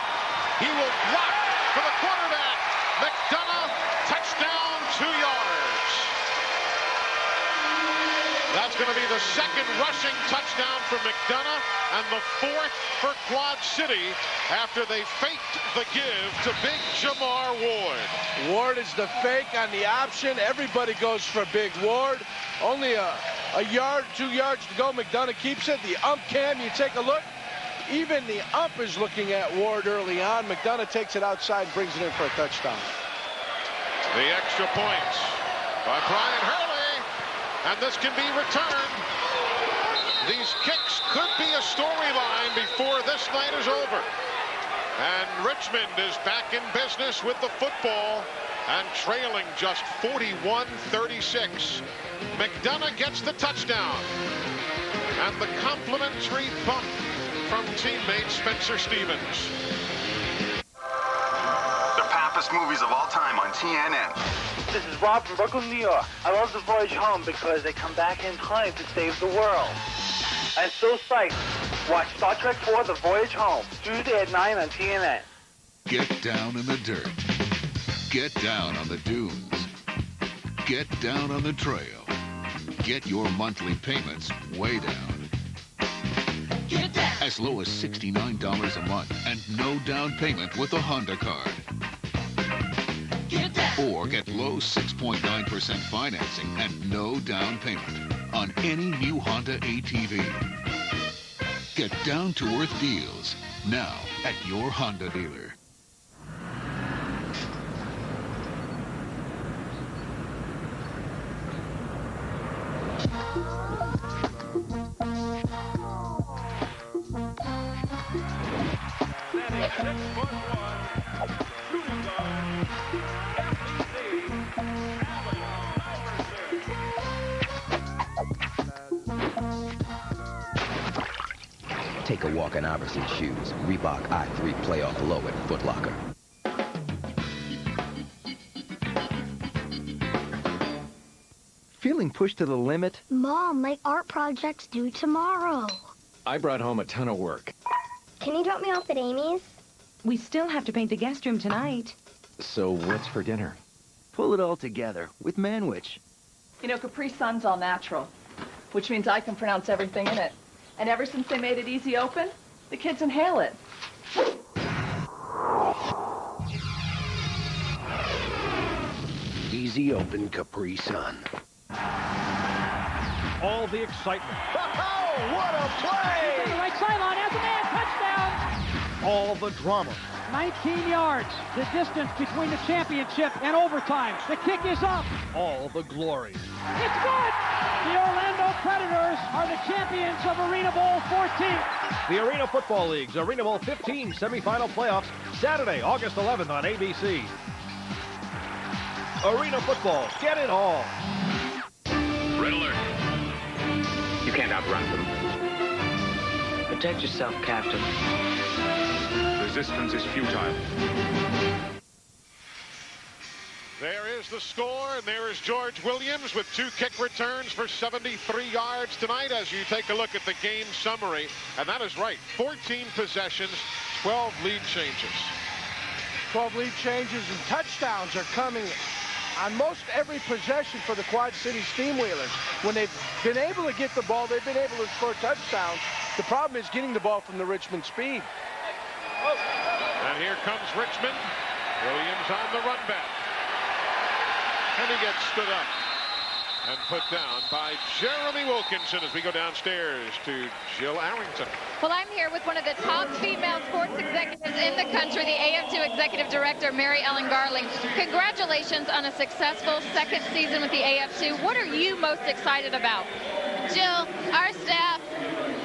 He will block for the quarterback. McDonough, touchdown, 2 yards. That's going to be the second rushing touchdown for McDonough and the 4th for Quad City after they faked the give to big Jamar Ward. Ward is the fake on the option. Everybody goes for big Ward. Only a yard, 2 yards to go. McDonough keeps it. The ump cam, you take a look. Even the ump is looking at Ward early on. McDonough takes it outside and brings it in for a touchdown. The extra point by Brian Hurley. And this can be returned. These kicks could be a storyline before this night is over. And Richmond is back in business with the football and trailing just 41-36. McDonough gets the touchdown. And the complimentary bump from teammate Spencer Stevens. The Pappas movies of all time on TNN. This is Rob from Brooklyn, New York. I love The Voyage Home because they come back in time to save the world. I'm so psyched. Watch Star Trek IV, The Voyage Home, Tuesday at 9 on TNN. Get down in the dirt. Get down on the dunes. Get down on the trail. Get your monthly payments way down. As low as $69 a month and no down payment with a Honda card. Or get low 6.9% financing and no down payment on any new Honda ATV. Get down-to-earth deals now at your Honda dealer. Take a walk in Iverson's shoes. Reebok I3 playoff low at Foot Locker. Feeling pushed to the limit? Mom, my art project's due tomorrow. I brought home a ton of work. Can you drop me off at Amy's? We still have to paint the guest room tonight. So what's for dinner? Pull it all together with Manwich. You know, Capri Sun's all natural, which means I can pronounce everything in it. And ever since they made it easy open, the kids inhale it. Easy open Capri Sun. All the excitement. Oh, what a play! The right sideline has a man. Touchdown! All the drama. 19 yards, the distance between the championship and overtime. The kick is up. All the glory. It's good! The Orlando Predators are the champions of Arena Bowl 14. The Arena Football League's Arena Bowl 15 semifinal playoffs, Saturday, August 11th on ABC. Arena Football, get it all. Red alert. You can't outrun them. Protect yourself, Captain. Resistance is futile. There is the score, and there is George Williams with 2 kick returns for 73 yards tonight as you take a look at the game summary. And that is right, 14 possessions, 12 lead changes. 12 lead changes and touchdowns are coming on most every possession for the Quad City Steamwheelers. When they've been able to get the ball, they've been able to score touchdowns. The problem is getting the ball from the Richmond speed. And here comes Richmond. Williams on the run back. And he gets stood up and put down by Jeremy Wilkinson as we go downstairs to Jill Arrington. Well, I'm here with one of the top female sports executives in the country, the AF2 Executive Director, Mary Ellen Garling. Congratulations on a successful second season with the AF2. What are you most excited about? Jill, our staff,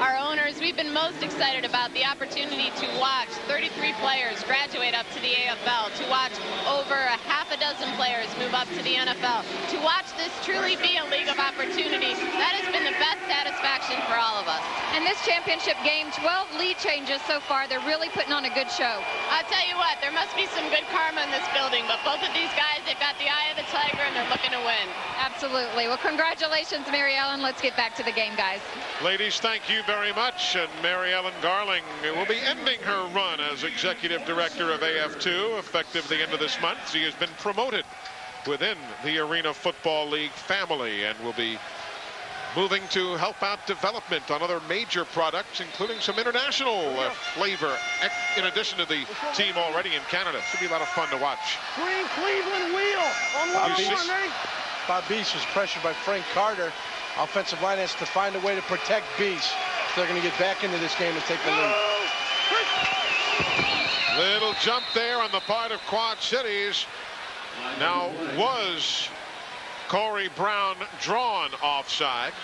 our owners, we've been most excited about the opportunity to watch 33 players graduate up to the AFL, to watch over a half a dozen players move up to the NFL, to watch this truly be a league of opportunities. That has been the best satisfaction for all of us. And this championship game, 12 lead changes so far. They're really putting on a good show. I'll tell you what, there must be some good karma in this building, but both of these guys, they've got the eye of the tiger and they're looking to win. Absolutely. Well, congratulations, Mary Ellen. Let's get back to the game, guys. Ladies, thank you very much. And Mary Ellen Garling will be ending her run as Executive Director of AF2 effective the end of this month. She has been promoted within the Arena Football League family and will be moving to help out development on other major products, including some international flavor, in addition to the team already in Canada. Should be a lot of fun to watch. Green Cleveland wheel on one corner. Bob Beast was pressured by Frank Carter. Offensive line has to find a way to protect Beast. They're going to get back into this game and take the lead. Little jump there on the part of Quad Cities. Now, was Corey Brown drawn offside?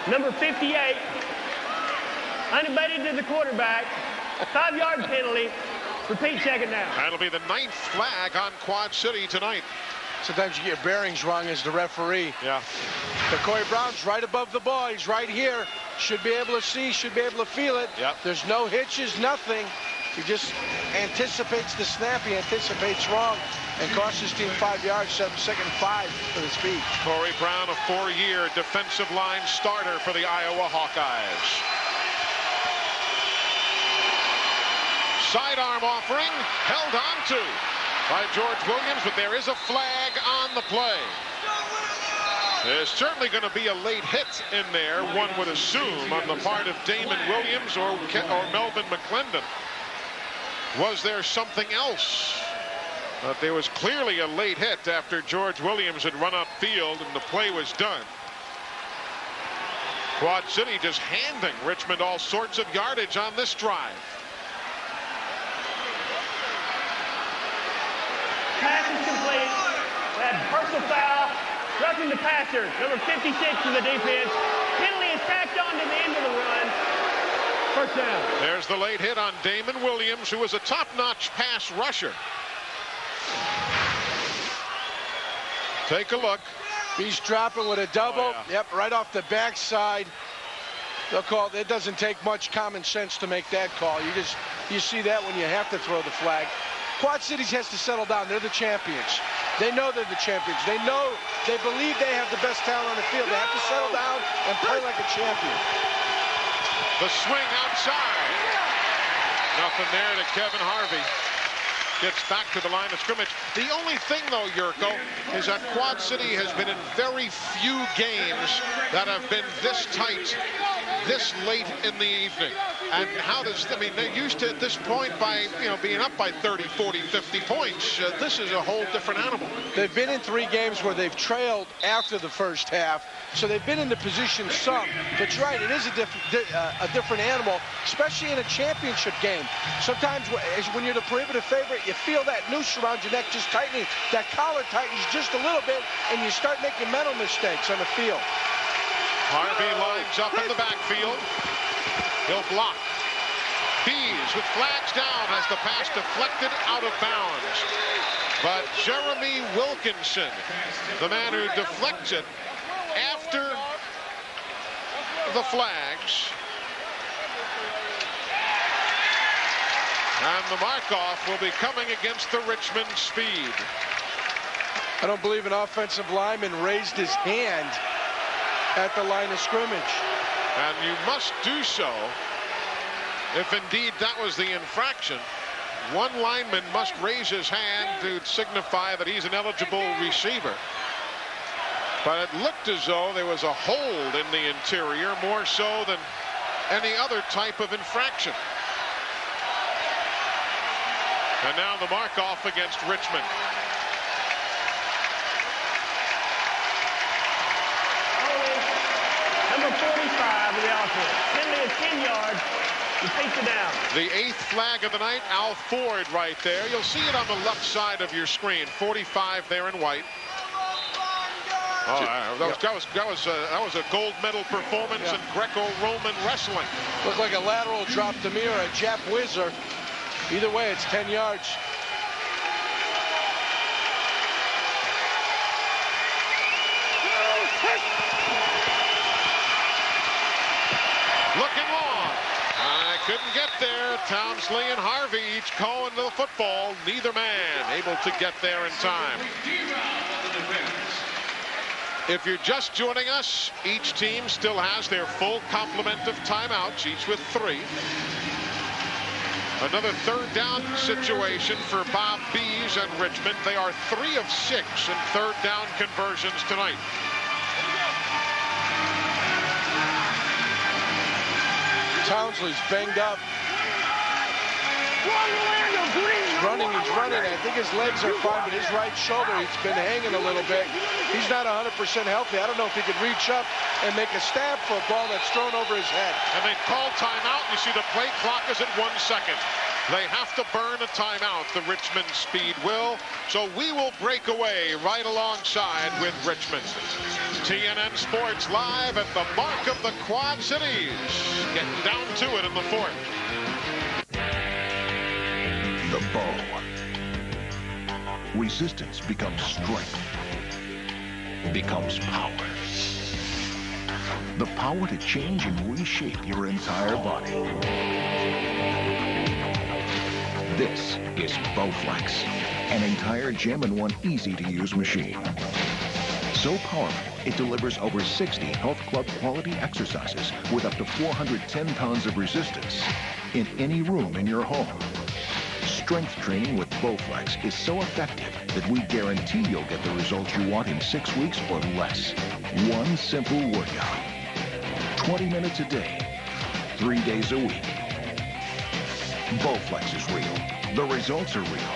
Number 58, unabated to the quarterback, 5-yard penalty. Repeat, second down. That'll be the 9th flag on Quad City tonight. Sometimes you get your bearings wrong as the referee. Yeah. But Corey Brown's right above the ball. He's right here. Should be able to see, should be able to feel it. Yep. There's no hitches, nothing. He just anticipates the snap. He anticipates wrong and costs his team 5 yards, 2nd and 5 for the speed. Corey Brown, a 4-year defensive line starter for the Iowa Hawkeyes. Sidearm offering held on to by George Williams, but there is a flag on the play. There's certainly going to be a late hit in there, one would assume, on the part of Damon Williams or Melvin McClendon. Was there something else? But there was clearly a late hit after George Williams had run upfield and the play was done. Quad City just handing Richmond all sorts of yardage on this drive. Pass is complete. That personal foul. Roughing the passer, number 56 in the defense. Penalty is tacked on to the end of the run. First down. There's the late hit on Damon Williams, who is a top-notch pass rusher. Take a look. He's dropping with a double. Oh, yeah. Yep, right off the backside. They'll call. It doesn't take much common sense to make that call. You see that when you have to throw the flag. Quad Cities has to settle down. They're the champions. They know they're the champions. They believe they have the best talent on the field. They have to settle down and play like a champion. The swing outside. Nothing there to Kevin Harvey. Gets back to the line of scrimmage. The only thing, though, Yurko, is that Quad City has been in very few games that have been this tight, this late in the evening. And they're used to, at this point, by, being up by 30, 40, 50 points. This is a whole different animal. They've been in 3 games where they've trailed after the first half, so they've been in the position some. But you're right, it is a different animal, especially in a championship game. Sometimes when you're the prohibitive favorite, you feel that noose around your neck just tightening. That collar tightens just a little bit, and you start making mental mistakes on the field. Harvey lines up in the backfield. He'll block. Bees with flags down as the pass deflected out of bounds. But Jeremy Wilkinson, the man who deflects it after the flags. And the mark-off will be coming against the Richmond speed. I don't believe an offensive lineman raised his hand at the line of scrimmage. And you must do so if indeed that was the infraction. One lineman must raise his hand to signify that he's an eligible receiver. But it looked as though there was a hold in the interior, more so than any other type of infraction. And now the mark-off against Richmond. Number 45 of the offense. Penalty is 10 yards. He takes it down. The 8th flag of the night, Al Ford right there. You'll see it on the left side of your screen. 45 there in white. Oh, that was a gold medal performance in Greco-Roman wrestling. Looked like a lateral drop to me or a Jap whizzer. Either way, it's 10 yards. Looking long. I couldn't get there. Townsley and Harvey each going to the football. Neither man able to get there in time. If you're just joining us, each team still has their full complement of timeouts, each with 3. Another 3rd down situation for Bob Bees and Richmond. They are 3 of 6 in 3rd down conversions tonight. Townsley's banged up. He's running. I think his legs are fine, but his right shoulder, he's been hanging a little bit. He's not 100% healthy. I don't know if he could reach up and make a stab for a ball that's thrown over his head. And they call timeout. You see the play clock is at 1 second. They have to burn a timeout, the Richmond speed will. So we will break away right alongside with Richmond. TNN Sports live at the mark of the Quad Cities. Getting down to it in the 4th. The bow. Resistance becomes strength. Becomes power. The power to change and reshape your entire body. This is Bowflex, an entire gem-in-one easy-to-use machine. So powerful, it delivers over 60 health club quality exercises with up to 410 pounds of resistance in any room in your home. Strength training with Bowflex is so effective that we guarantee you'll get the results you want in 6 weeks or less. One simple workout. 20 minutes a day, 3 days a week. Bowflex is real. The results are real.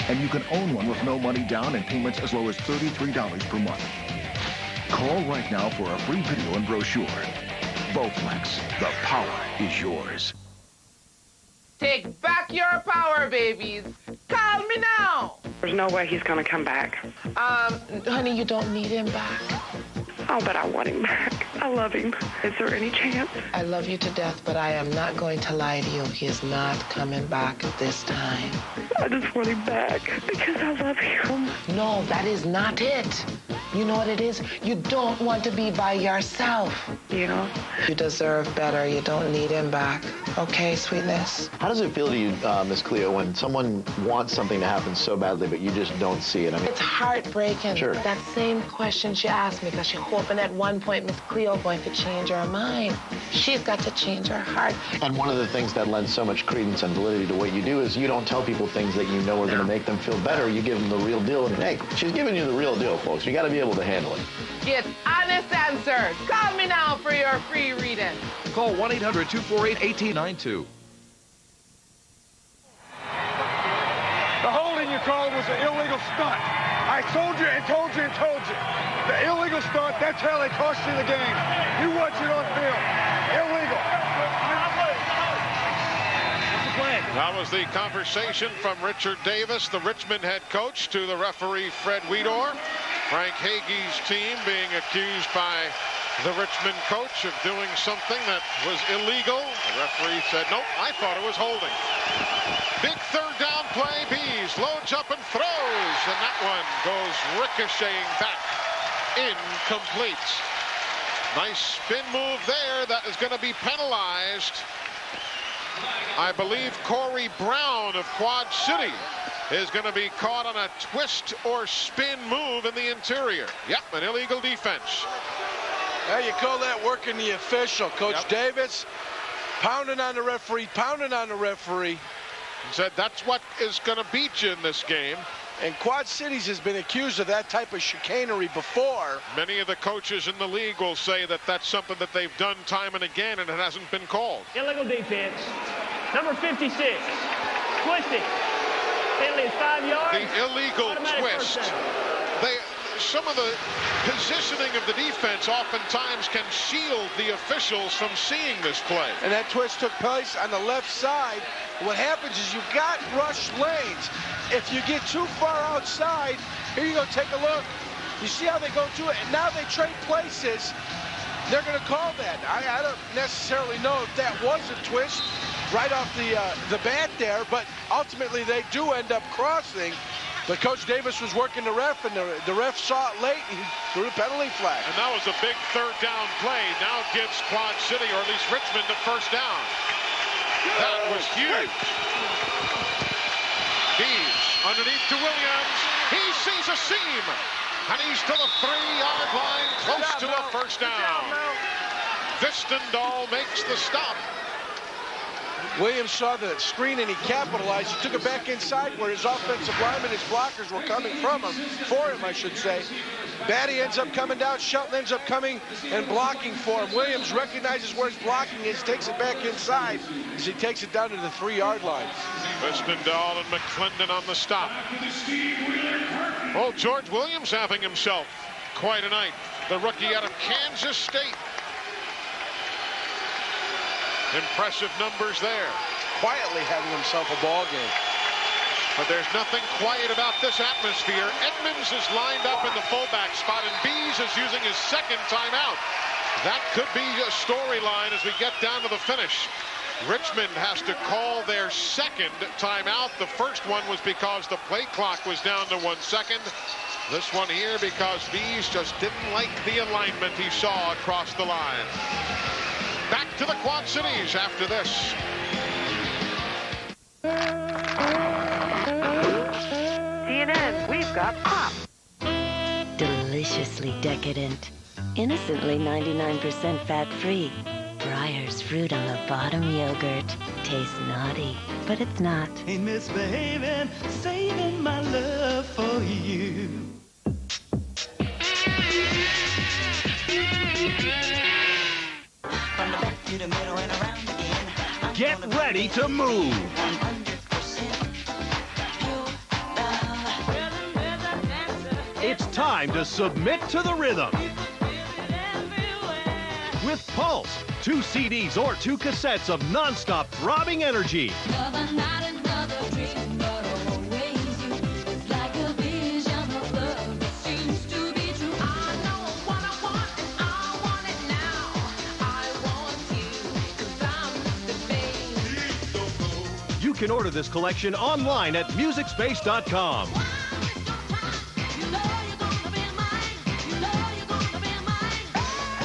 And you can own one with no money down and payments as low as $33 per month. Call right now for a free video and brochure. Bowflex, the power is yours. Take back your power, babies. Call me now. There's no way he's gonna come back. Honey, you don't need him back. Oh, but I want him back. I love him. Is there any chance? I love you to death, but I am not going to lie to you. He is not coming back this time. I just want him back because I love him. No, that is not it. You know what it is? You don't want to be by yourself. Yeah. You deserve better. You don't need him back. Okay, sweetness? How does it feel to you, Miss Cleo, when someone wants something to happen so badly, but you just don't see it? I mean, it's heartbreaking. Sure. That same question she asked me, because she's hoping at one point Miss Cleo going to change her mind. She's got to change her heart. And one of the things that lends so much credence and validity to what you do is you don't tell people things that you know are going to make them feel better. You give them the real deal. And hey, she's giving you the real deal, folks. You got to be able to handle it. Get honest answers. Call me now for your free reading. Call 1-800-248-1892. The holding you called was an illegal stunt. I told you and told you and told you. The illegal stunt, that's how they cost you the game. You watch it on film. Illegal. What's the plan? That was the conversation from Richard Davis, the Richmond head coach, to the referee Fred Weedor. Frank Hagee's team being accused by the Richmond coach of doing something that was illegal. The referee said, nope, I thought it was holding. Big third down play. Bees loads up and throws, and that one goes ricocheting back. Incomplete. Nice spin move there. That is going to be penalized. I believe Corey Brown of Quad City is going to be caught on a twist or spin move in the interior. Yep, an illegal defense. Now you call that working the official. Coach Davis pounding on the referee, pounding on the referee. He said that's what is going to beat you in this game. And Quad Cities has been accused of that type of chicanery before. Many of the coaches in the league will say that that's something that they've done time and again, and it hasn't been called. Illegal defense. Number 56. Twisting. Penalty is 5 yards. The illegal twist. Some of the positioning of the defense oftentimes can shield the officials from seeing this play. And that twist took place on the left side. What happens is you've got rush lanes. If you get too far outside, here you go, take a look. You see how they go to it, and now they trade places. They're going to call that. I don't necessarily know if that was a twist right off the bat there, but ultimately they do end up crossing. But Coach Davis was working the ref, and the ref saw it late, and he threw the penalty flag. And that was a big third down play. Now gives Quad City, or at least Richmond, the first down. That was huge. Bees underneath to Williams. He sees a seam, and he's to the 3-yard line, close to a first down. Vistendahl makes the stop. Williams saw the screen and he capitalized. He took it back inside where his offensive linemen, his blockers were coming from him, for him, I should say. Batty ends up coming down. Shelton ends up coming and blocking for him. Williams recognizes where his blocking is, takes it back inside as he takes it down to the 3-yard line. Vistendahl and McClendon on the stop. Oh, George Williams having himself quite a night. The rookie out of Kansas State. Impressive numbers there. Quietly having himself a ball game. But there's nothing quiet about this atmosphere. Edmonds is lined up in the fullback spot, and Bees is using his second timeout. That could be a storyline as we get down to the finish. Richmond has to call their second timeout. The first one was because the play clock was down to 1 second. This one here because Bees just didn't like the alignment he saw across the line. Back to the Quad Cities after this. CNN, we've got pop. Deliciously decadent. Innocently 99% fat-free. Breyer's fruit on the bottom yogurt. tastes naughty, but it's not. Ain't misbehaving, saving my love for you. From the back to the middle and around again. Get ready to move. It's time to submit to the rhythm. With Pulse, 2 CDs or 2 cassettes of non-stop throbbing energy. You can order this collection online at MusicSpace.com.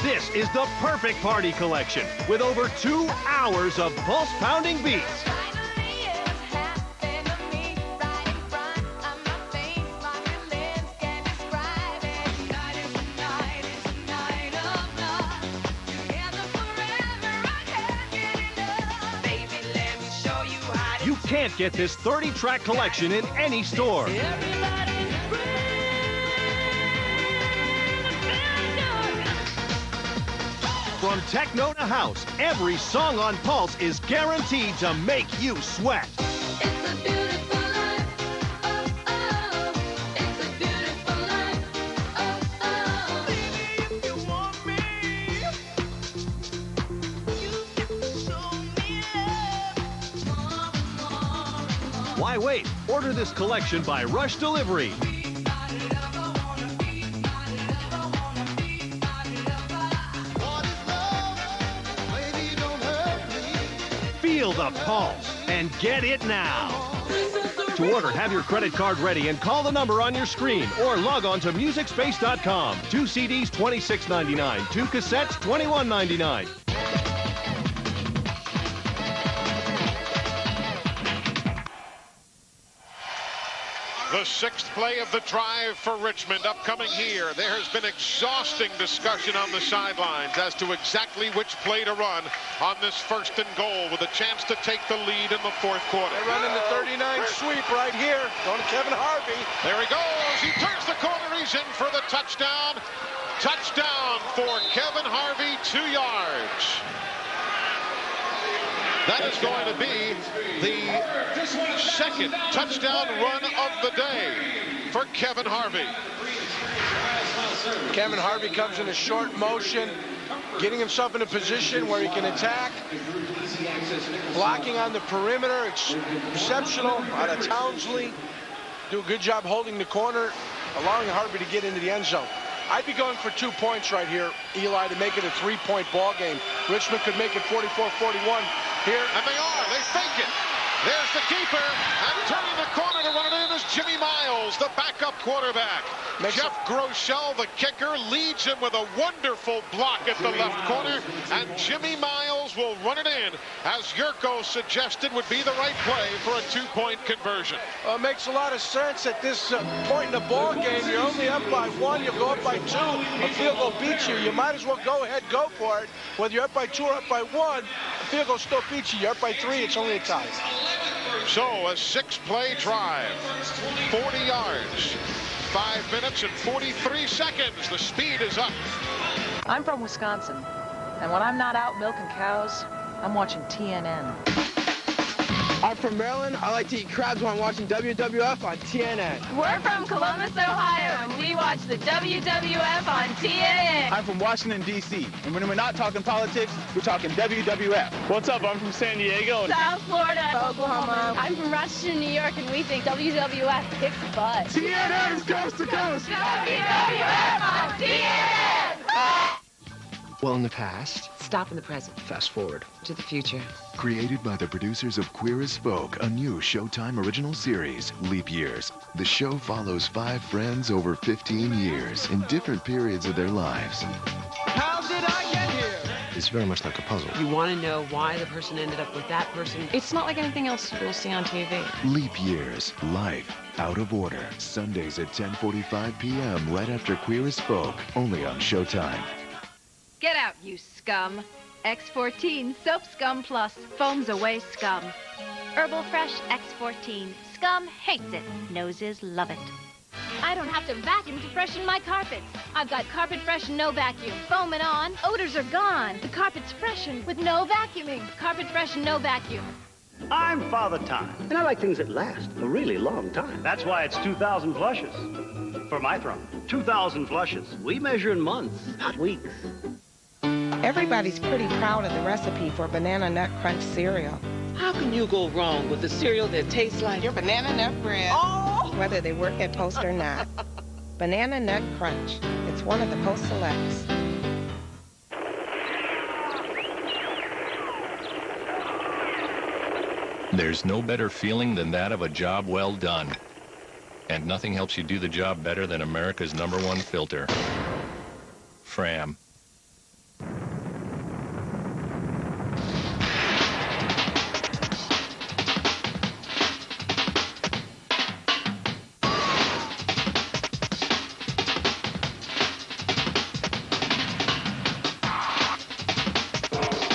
This is the perfect party collection with over 2 hours of pulse-pounding beats. You can't get this 30-track collection in any store. From techno to house, every song on Pulse is guaranteed to make you sweat. Why wait? Order this collection by Rush Delivery. Feel the pulse and get it now. To order, have your credit card ready and call the number on your screen or log on to MusicSpace.com. 2 CDs, $26.99. 2 cassettes, $21.99. The 6th play of the drive for Richmond upcoming here. There has been exhausting discussion on the sidelines as to exactly which play to run on this 1st and goal with a chance to take the lead in the 4th quarter. They're running the 39 sweep right here. Going to Kevin Harvey. There he goes. He turns the corner. He's in for the touchdown. Touchdown for Kevin Harvey, 2 yards. That is going to be the 2nd touchdown run of the day for Kevin Harvey. Kevin Harvey comes in a short motion, getting himself in a position where he can attack. Blocking on the perimeter, it's exceptional out of Townsley. Do a good job holding the corner, allowing Harvey to get into the end zone. I'd be going for 2 points right here, Eli, to make it a 3-point ball game. Richmond could make it 44-41 here. And they are. They fake it. There's the keeper. And turning the corner to run it in is Jimmy Miles, the backup quarterback. Jeff Groeschel, the kicker, leads him with a wonderful block at the left corner. And Jimmy Miles will run it in, as Yurko suggested would be the right play for a 2-point conversion. It makes a lot of sense at this point in the ball game. You're only up by 1, you go up by 2. A field goal beats you. You might as well go ahead, go for it. Whether you're up by 2 or up by 1, a field goal still beats you. You're up by 3, it's only a tie. So a 6-play drive, 40 yards, 5 minutes and 43 seconds. The speed is up. I'm from Wisconsin, and when I'm not out milking cows, I'm watching TNN. I'm from Maryland. I like to eat crabs while I'm watching WWF on TNN. We're from Columbus, Ohio, and we watch the WWF on TNN. I'm from Washington, D.C., and when we're not talking politics, we're talking WWF. What's up? I'm from San Diego. South Florida. Oklahoma. I'm from Rochester, New York, and we think WWF kicks butt. TNN is coast to coast. WWF on TNN! Well, in the past. Stop in the present. Fast forward. To the future. Created by the producers of Queer as Folk, a new Showtime original series, Leap Years. The show follows 5 friends over 15 years in different periods of their lives. How did I get here? It's very much like a puzzle. You want to know why the person ended up with that person. It's not like anything else you'll see on TV. Leap Years, life out of order. Sundays at 10:45 p.m. right after Queer as Folk, only on Showtime. Get out, you scum. X14 Soap Scum Plus foams away scum. Herbal Fresh X14. Scum hates it. Noses love it. I don't have to vacuum to freshen my carpets. I've got Carpet Fresh No Vacuum. Foam it on, odors are gone. The carpet's freshened with no vacuuming. Carpet Fresh No Vacuum. I'm Father Time, and I like things that last a really long time. That's why it's 2,000 flushes for my throne. 2,000 flushes. We measure in months, not weeks. Everybody's pretty proud of the recipe for Banana Nut Crunch cereal. How can you go wrong with a cereal that tastes like your banana nut bread? Oh! Whether they work at Post or not. Banana Nut Crunch. It's one of the Post Selects. There's no better feeling than that of a job well done. And nothing helps you do the job better than America's #1 filter. Fram.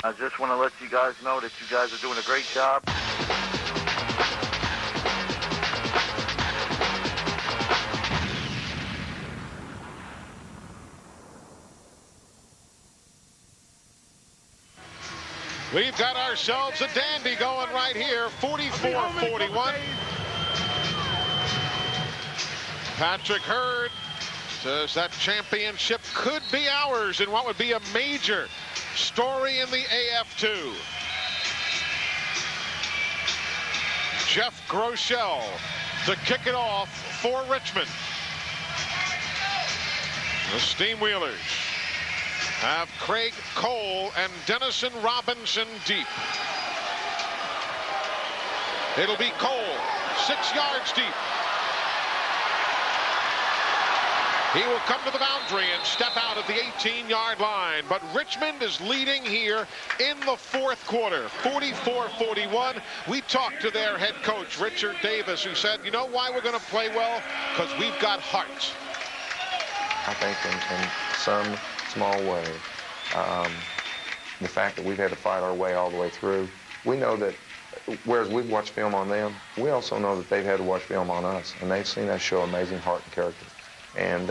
I just want to let you guys know that you guys are doing a great job. We've got ourselves a dandy going right here, 44-41. Patrick Hurd says that championship could be ours in what would be a major story in the AF2. Jeff Groeschel to kick it off for Richmond. The Steamwheelers have Craig Cole and Dennison Robinson deep. It'll be Cole, 6 yards deep. He will come to the boundary and step out at the 18-yard line. But Richmond is leading here in the 4th quarter, 44-41. We talked to their head coach, Richard Davis, who said, you know why we're going to play well? Because we've got heart. I think in some small way, the fact that we've had to fight our way all the way through, we know that whereas we've watched film on them, we also know that they've had to watch film on us, and they've seen us show amazing heart and character. And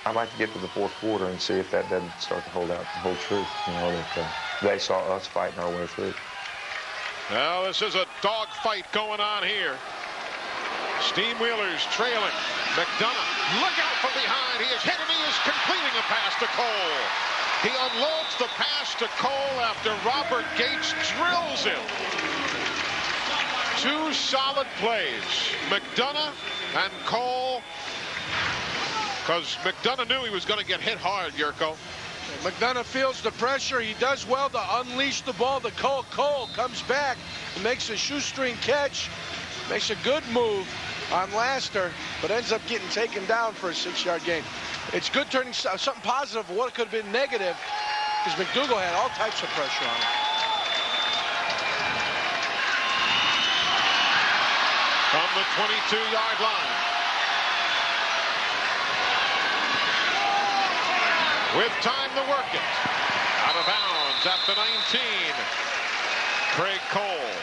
I'd like to get to the 4th quarter and see if that doesn't start to hold true, you know, that they saw us fighting our way through. Well, this is a dog fight going on here. Steamwheelers trailing. McDonough, look out from behind. He is hit and he is completing a pass to Cole. He unloads the pass to Cole after Robert Gates drills him. 2 solid plays. McDonough and Cole. Because McDonough knew he was going to get hit hard, Yurko. McDonough feels the pressure. He does well to unleash the ball to Cole. Cole comes back and makes a shoestring catch. Makes a good move on Laster, but ends up getting taken down for a 6-yard gain. It's good turning something positive of what could have been negative, because McDougal had all types of pressure on him. From the 22-yard line. With time to work it. Out of bounds at the 19. Craig Cole.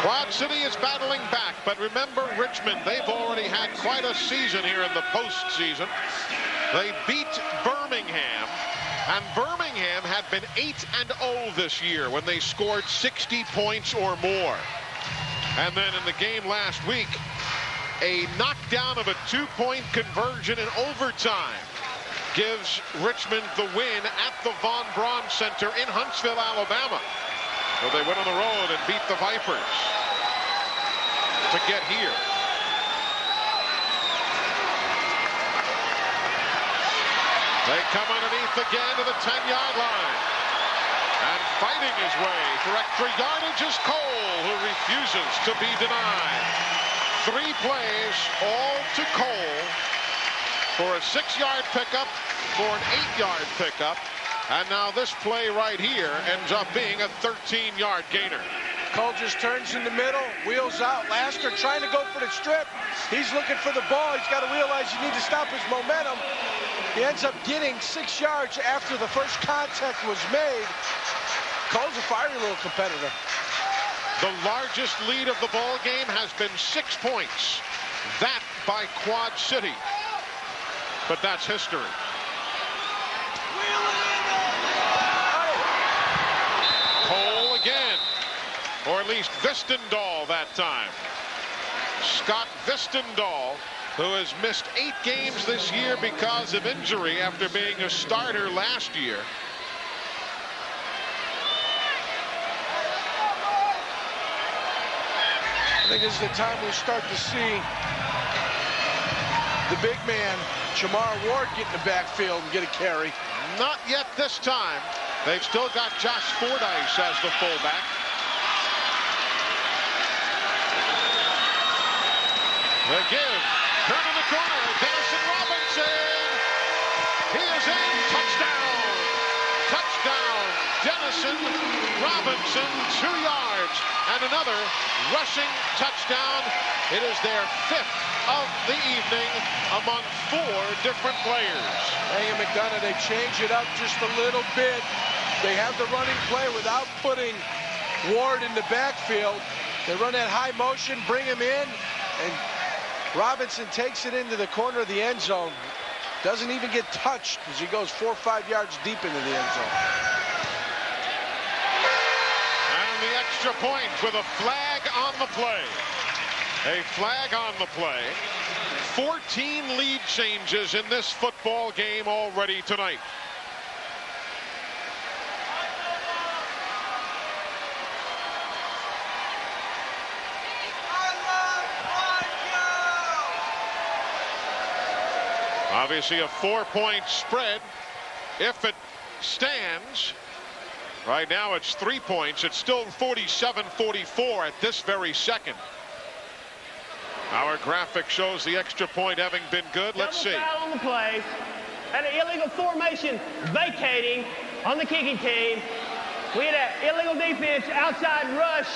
Quad City is battling back, but remember Richmond, they've already had quite a season here in the postseason. They beat Birmingham, and Birmingham had been 8-0 this year when they scored 60 points or more. And then in the game last week, a knockdown of a 2-point conversion in overtime gives Richmond the win at the Von Braun Center in Huntsville, Alabama. So they went on the road and beat the Vipers to get here. They come underneath again to the 10-yard line. And fighting his way for extra yardage is Cole, who refuses to be denied. 3 plays, all to Cole for a 6-yard pickup, for an 8-yard pickup. And now this play right here ends up being a 13-yard gainer. Cole just turns in the middle, wheels out. Lasker trying to go for the strip. He's looking for the ball. He's got to realize you need to stop his momentum. He ends up getting 6 yards after the first contact was made. Cole's a fiery little competitor. The largest lead of the ball game has been 6 points. That by Quad City. But that's history. Cole again. Or at least Vistendahl that time. Scott Vistendahl, who has missed 8 games this year because of injury after being a starter last year. I think this is the time we start to see the big man, Jamar Ward, get in the backfield and get a carry. Not yet this time. They've still got Josh Fordyce as the fullback. The give. Turn in the corner. Dennison Robinson. He is in. Touchdown. Touchdown. Dennison Robinson, 2 yards. And another rushing touchdown. It is their 5th of the evening among 4 different players. Hey, McDonough, they change it up just a little bit. They have the running play without putting Ward in the backfield. They run that high motion, bring him in, and Robinson takes it into the corner of the end zone. Doesn't even get touched as he goes 4 or 5 yards deep into the end zone. And the extra point with a flag on the play. A flag on the play. 14 lead changes in this football game already tonight. Obviously a 4-point spread if it stands. Right now it's 3 points. It's still 47-44 at this very second. Our graphic shows the extra point having been good. Let's see. Double foul on the play and an illegal formation vacating on the kicking team. We had an illegal defense outside rush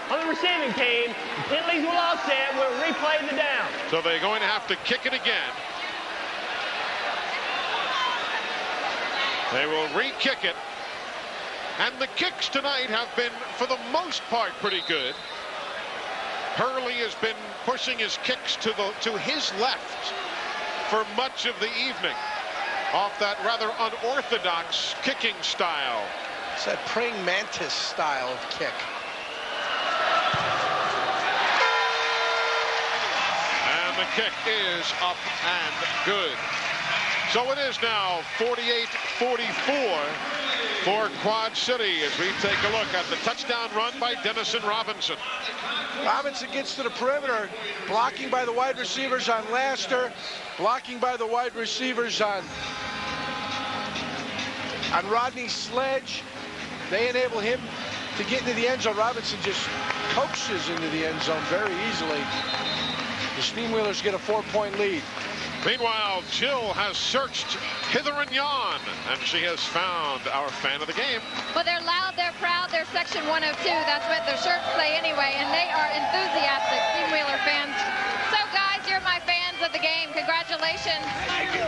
on the receiving team. The penalties will offset. We'll replay the down. So they're going to have to kick it again. They will re-kick it. And the kicks tonight have been, for the most part, pretty good. Hurley has been pushing his kicks to his left for much of the evening off that rather unorthodox kicking style. It's that praying mantis style of kick. And the kick is up and good. So it is now 48-44 for Quad City as we take a look at the touchdown run by Dennison Robinson. Robinson gets to the perimeter, blocking by the wide receivers on Laster, blocking by the wide receivers on Rodney Sledge. They enable him to get into the end zone. Robinson just coaxes into the end zone very easily. The Steamwheelers get a 4-point lead. Meanwhile, Jill has searched hither and yon, and she has found our fan of the game. Well, they're loud, they're proud, they're Section 102. That's what their shirts say anyway, and they are enthusiastic Steamwheeler fans. So, guys, you're my fans of the game. Congratulations. Thank you.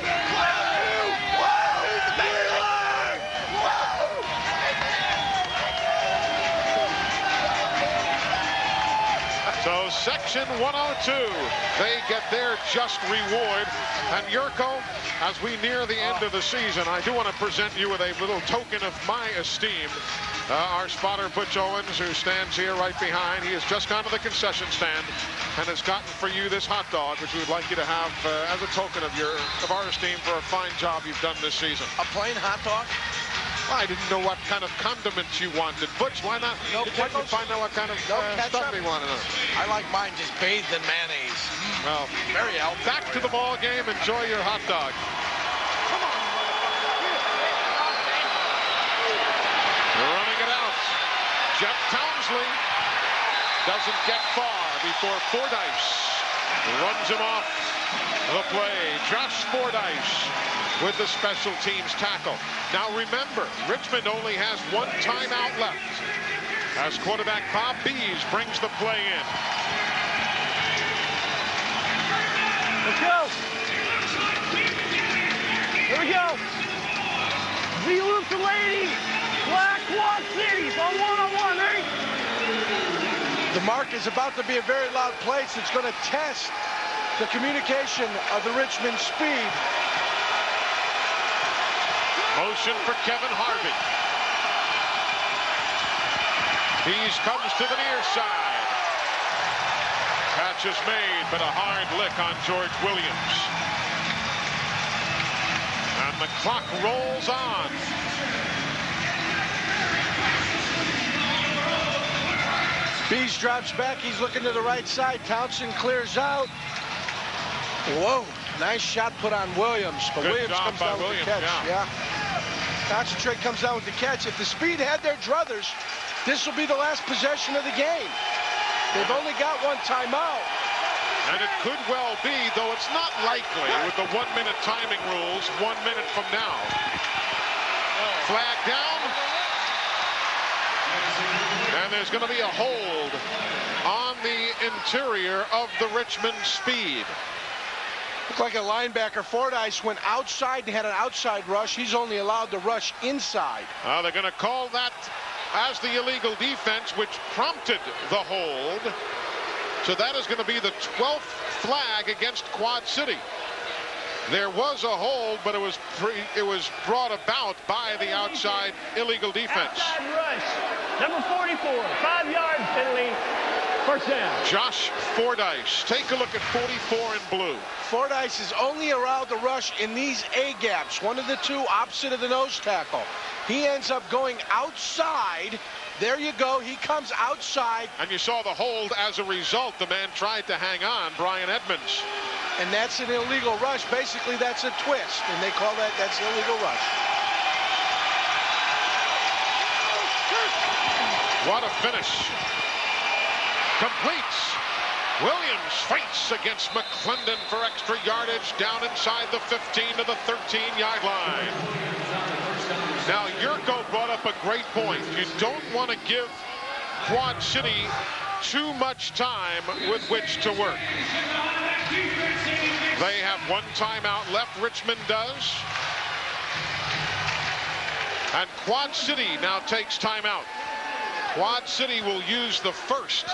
So Section 102, they get their just reward. And Yurko, as we near the end of the season, I do want to present you with a little token of my esteem. Our spotter, Butch Owens, who stands here right behind, he has just gone to the concession stand and has gotten for you this hot dog, which we would like you to have as a token of our esteem for a fine job you've done this season. A plain hot dog? I didn't know what kind of condiments you wanted. Butch, why not? No pickles? Find out what kind of stuff he wanted. I like mine just bathed in mayonnaise. Well, very healthy. Back to the ball game. Enjoy your hot dog. Running it out. Jeff Townsley doesn't get far before Fordyce runs him off the play. Josh Fordyce with the special teams tackle. Now remember, Richmond only has 1 timeout left as quarterback Bob Bees brings the play in. Let's go. Z-loop to lady. Black Quad Cities on one-on-one, eh? The mark is about to be a very loud place. It's going to test the communication of the Richmond speed. Motion for Kevin Harvey. Bees comes to the near side. Catch is made, but a hard lick on George Williams. And the clock rolls on. Bees drops back. He's looking to the right side. Townsend clears out. Whoa. Nice shot put on Williams. But Good Williams job comes by down Williams, with the catch. yeah. Concentrate comes down with the catch. If the speed had their druthers, this will be the last possession of the game. They've only got one timeout. And it could well be, though it's not likely with the 1-minute timing rules, 1 minute from now. Flag down. And there's going to be a hold on the interior of the Richmond speed. Looked like a linebacker. Fordyce went outside and had an outside rush. He's only allowed to rush inside. They're going to call that as the illegal defense, which prompted the hold. So that is going to be the 12th flag against Quad City. There was a hold, but it was brought about by the outside illegal defense. Outside rush, number 44, 5-yard penalty, first down. Josh Fordyce. Take a look at 44 in blue. Fordyce is only allowed to rush in these A gaps, one of the two opposite of the nose tackle. He ends up going outside. There you go. He comes outside. And you saw the hold as a result. The man tried to hang on, Brian Edmonds. And that's an illegal rush. Basically, that's a twist. And they call that's an illegal rush. What a finish. Completes. Williams fights against McClendon for extra yardage down inside the 15 to the 13-yard line. Now, Yurko brought up a great point. You don't want to give Quad City too much time with which to work. They have one timeout left, Richmond does. And Quad City now takes timeout. Quad City will use the first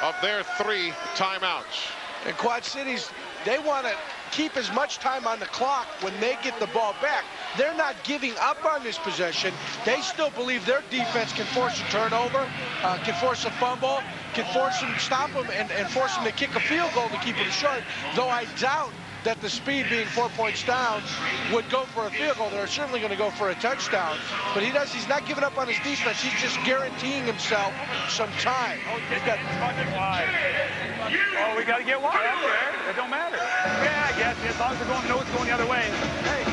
of their 3 timeouts. And Quad Cities, they want to keep as much time on the clock when they get the ball back. They're not giving up on this possession. They still believe their defense can force a turnover, can force a fumble, can force them, stop them, and force them to kick a field goal to keep them short. Though I doubt that the speed being 4 points down would go for a field goal. They're certainly going to go for a touchdown. But he's not giving up on his defense. He's just guaranteeing himself some time. He's got we got to get wide. I don't care. It don't matter. Yeah, I guess. As long as they're going, know it's going the other way. Hey.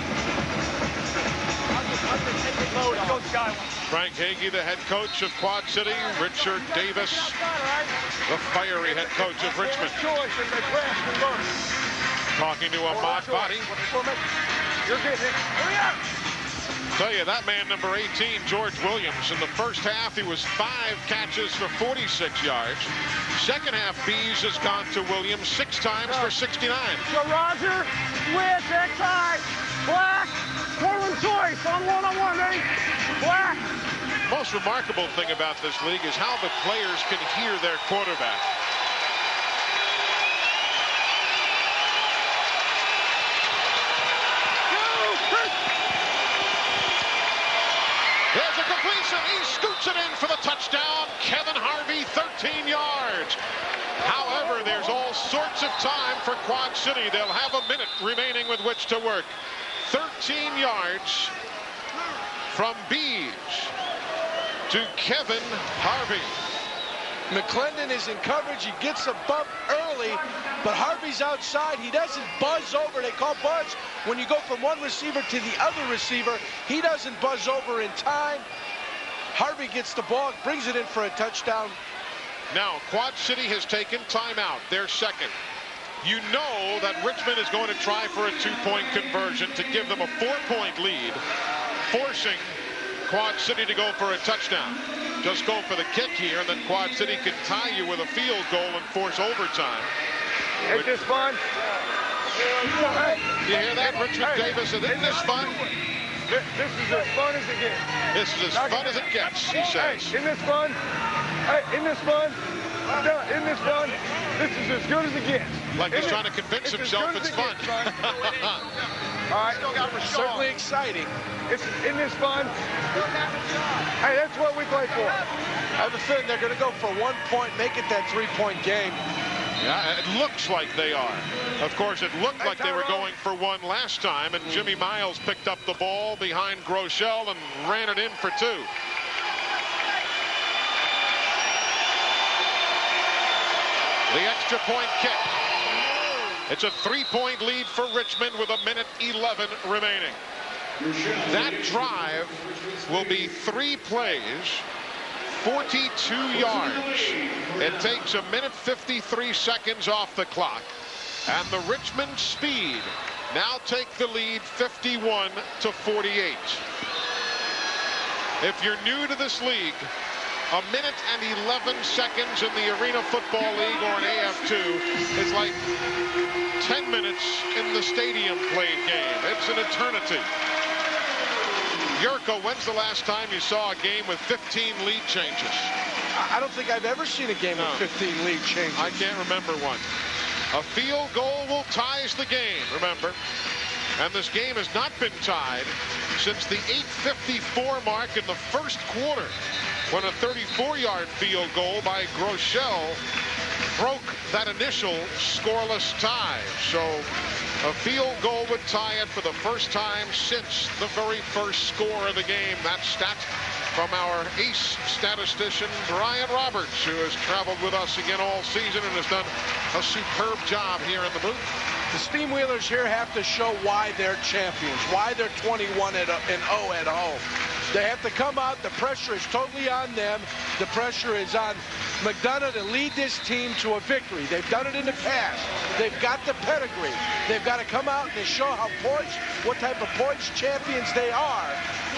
Go Sky. Frank Hagee, the head coach of Quad City. Richard Davis, the fiery head coach of Richmond. Talking to Ahmad Body. You're getting it. Hurry up! Tell you, that man, number 18, George Williams, in the first half, he was 5 catches for 46 yards. Second half, Bees has gone to Williams 6 times for 69. So Roger, switch, X-side, Black, Portland choice on one-on-one, ready? Black. Most remarkable thing about this league is how the players can hear their quarterback. There's a completion. He scoots it in for the touchdown. Kevin Harvey, 13 yards. However, there's all sorts of time for Quad City. They'll have a minute remaining with which to work. 13 yards from Bees to Kevin Harvey. McClendon is in coverage. He gets a bump early, but Harvey's outside. He doesn't buzz over. They call buzz when you go from one receiver to the other receiver. He doesn't buzz over in time. Harvey gets the ball, brings it in for a touchdown. Now, Quad City has taken timeout, their second. You know that Richmond is going to try for a 2-point conversion to give them a 4-point lead, forcing Quad City to go for a touchdown. Just go for the kick here, and then Quad City can tie you with a field goal and force overtime. Ain't this fun? You hear that, Richard Davis? Isn't this fun? This is as fun as it gets. This is as fun as it gets, he says. Hey, isn't this fun? Hey, isn't this fun? Isn't this fun? This is as good as it gets. Like he's trying to convince himself it's fun. All right. Certainly exciting. Isn't this fun? Hey, that's what we play for. I have a feeling they're going to go for 1 point, make it that 3-point game. Yeah, it looks like they are. Of course, it looked like they were going for one last time, and Jimmy Miles picked up the ball behind Groeschel and ran it in for 2. The extra point kick. It's a 3-point lead for Richmond with 1:11 remaining. That drive will be 3 plays, 42 yards. It takes 1:53 seconds off the clock. And the Richmond Speed now take the lead 51-48. If you're new to this league, 1:11 seconds in the Arena Football League or an AF2 is like 10 minutes in the stadium played game. It's an eternity. Yurko, when's the last time you saw a game with 15 lead changes? I don't think I've ever seen a game with 15 lead changes. I can't remember one. A field goal will ties the game, remember. And this game has not been tied since the 8:54 mark in the first quarter, when a 34-yard field goal by Groeschel broke that initial scoreless tie. So a field goal would tie it for the first time since the very first score of the game. That stat from our ace statistician, Brian Roberts, who has traveled with us again all season and has done a superb job here in the booth. The Steamwheelers here have to show why they're champions, why they're 21-0 at home. They have to come out. The pressure is totally on them. The pressure is on McDonough to lead this team to a victory. They've done it in the past. They've got the pedigree. They've got to come out and show how poised, what type of poised champions they are.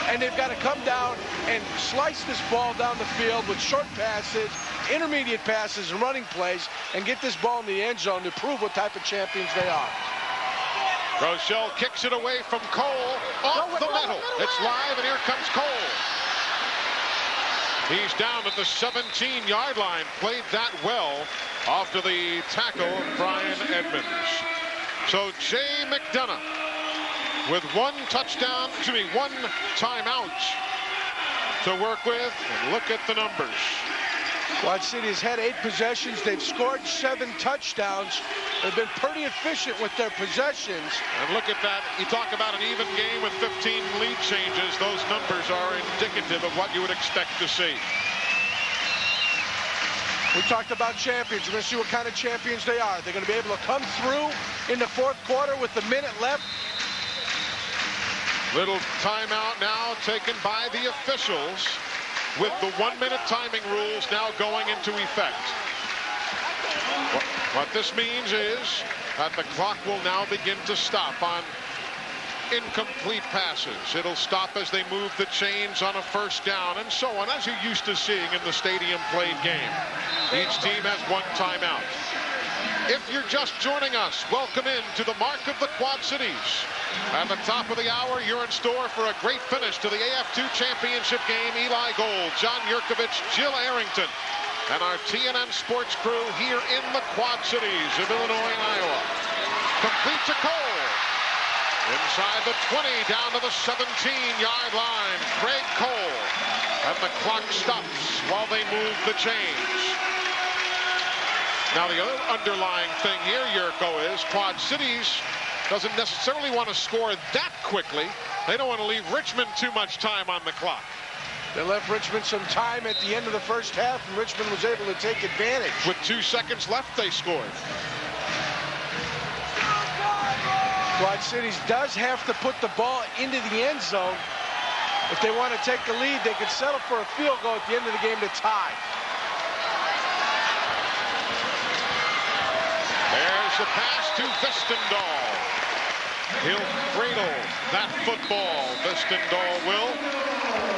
And they've got to come down and slice this ball down the field with short passes, intermediate passes, and running plays, and get this ball in the end zone to prove what type of champions they are. Groeschel kicks it away from Cole, off the middle. It's live, and here comes Cole. He's down at the 17-yard line. Played that well after the tackle of Brian Edmonds. So Jay McDonough with one timeout to work with. And look at the numbers. Quad City has had 8 possessions. They've scored 7 touchdowns. They've been pretty efficient with their possessions. And look at that. You talk about an even game with 15 lead changes. Those numbers are indicative of what you would expect to see. We talked about champions. We're going to see what kind of champions they are. They're going to be able to come through in the fourth quarter with a minute left. Little timeout now taken by the officials, with the 1-minute timing rules now going into effect. What this means is that the clock will now begin to stop on incomplete passes. It'll stop as they move the chains on a first down and so on, as you're used to seeing in the stadium played game. Each team has 1 timeout. If you're just joining us, welcome in to the Mark of the Quad Cities. At the top of the hour, you're in store for a great finish to the AF2 championship game. Eli Gold, John Yurkovich, Jill Arrington, and our TNN sports crew here in the Quad Cities of Illinois and Iowa. Complete to Cole. Inside the 20, down to the 17-yard line. Craig Cole. And the clock stops while they move the chains. Now, the other underlying thing here, Yurko, is Quad Cities doesn't necessarily want to score that quickly. They don't want to leave Richmond too much time on the clock. They left Richmond some time at the end of the first half, and Richmond was able to take advantage. With 2 seconds left, they scored. Quad Cities does have to put the ball into the end zone. If they want to take the lead, they could settle for a field goal at the end of the game to tie. There's the pass to Vistendahl. He'll cradle that football, Vistendahl will,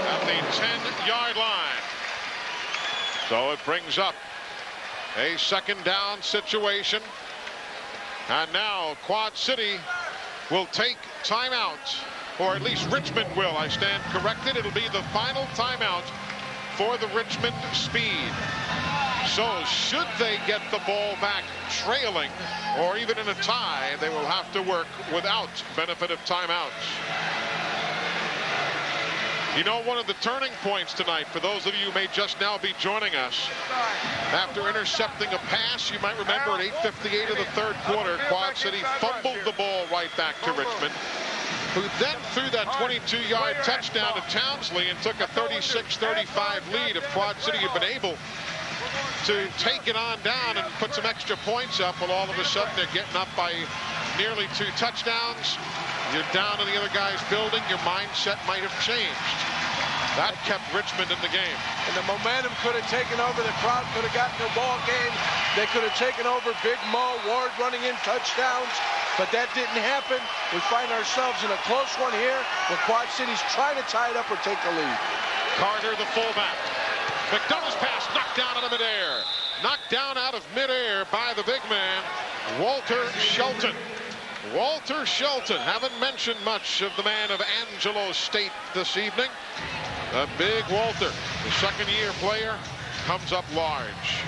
at the 10-yard line. So it brings up a second down situation. And now Quad City will take timeout or at least Richmond will. I stand corrected. It'll be the final timeout for the Richmond Speed. So should they get the ball back trailing or even in a tie, they will have to work without benefit of timeouts. You know, one of the turning points tonight, for those of you who may just now be joining us, after intercepting a pass, you might remember at 8:58 of the third quarter, Quad City fumbled the ball right back to Richmond, who then threw that 22-yard touchdown to Townsley and took a 36-35 lead. If Quad City had been able to take it on down and put some extra points up, well, all of a sudden they're getting up by nearly 2 touchdowns. You're down in the other guy's building. Your mindset might have changed. That kept Richmond in the game. And the momentum could have taken over. The crowd could have gotten the ball game. They could have taken over. Big Mo, Ward running in touchdowns. But that didn't happen. We find ourselves in a close one here where Quad City's trying to tie it up or take the lead. Carter, the fullback. McDonough's pass knocked down out of midair. Knocked down out of midair by the big man, Walter Shelton. Walter Shelton, haven't mentioned much of the man of Angelo State this evening. The big Walter, the second-year player, comes up large.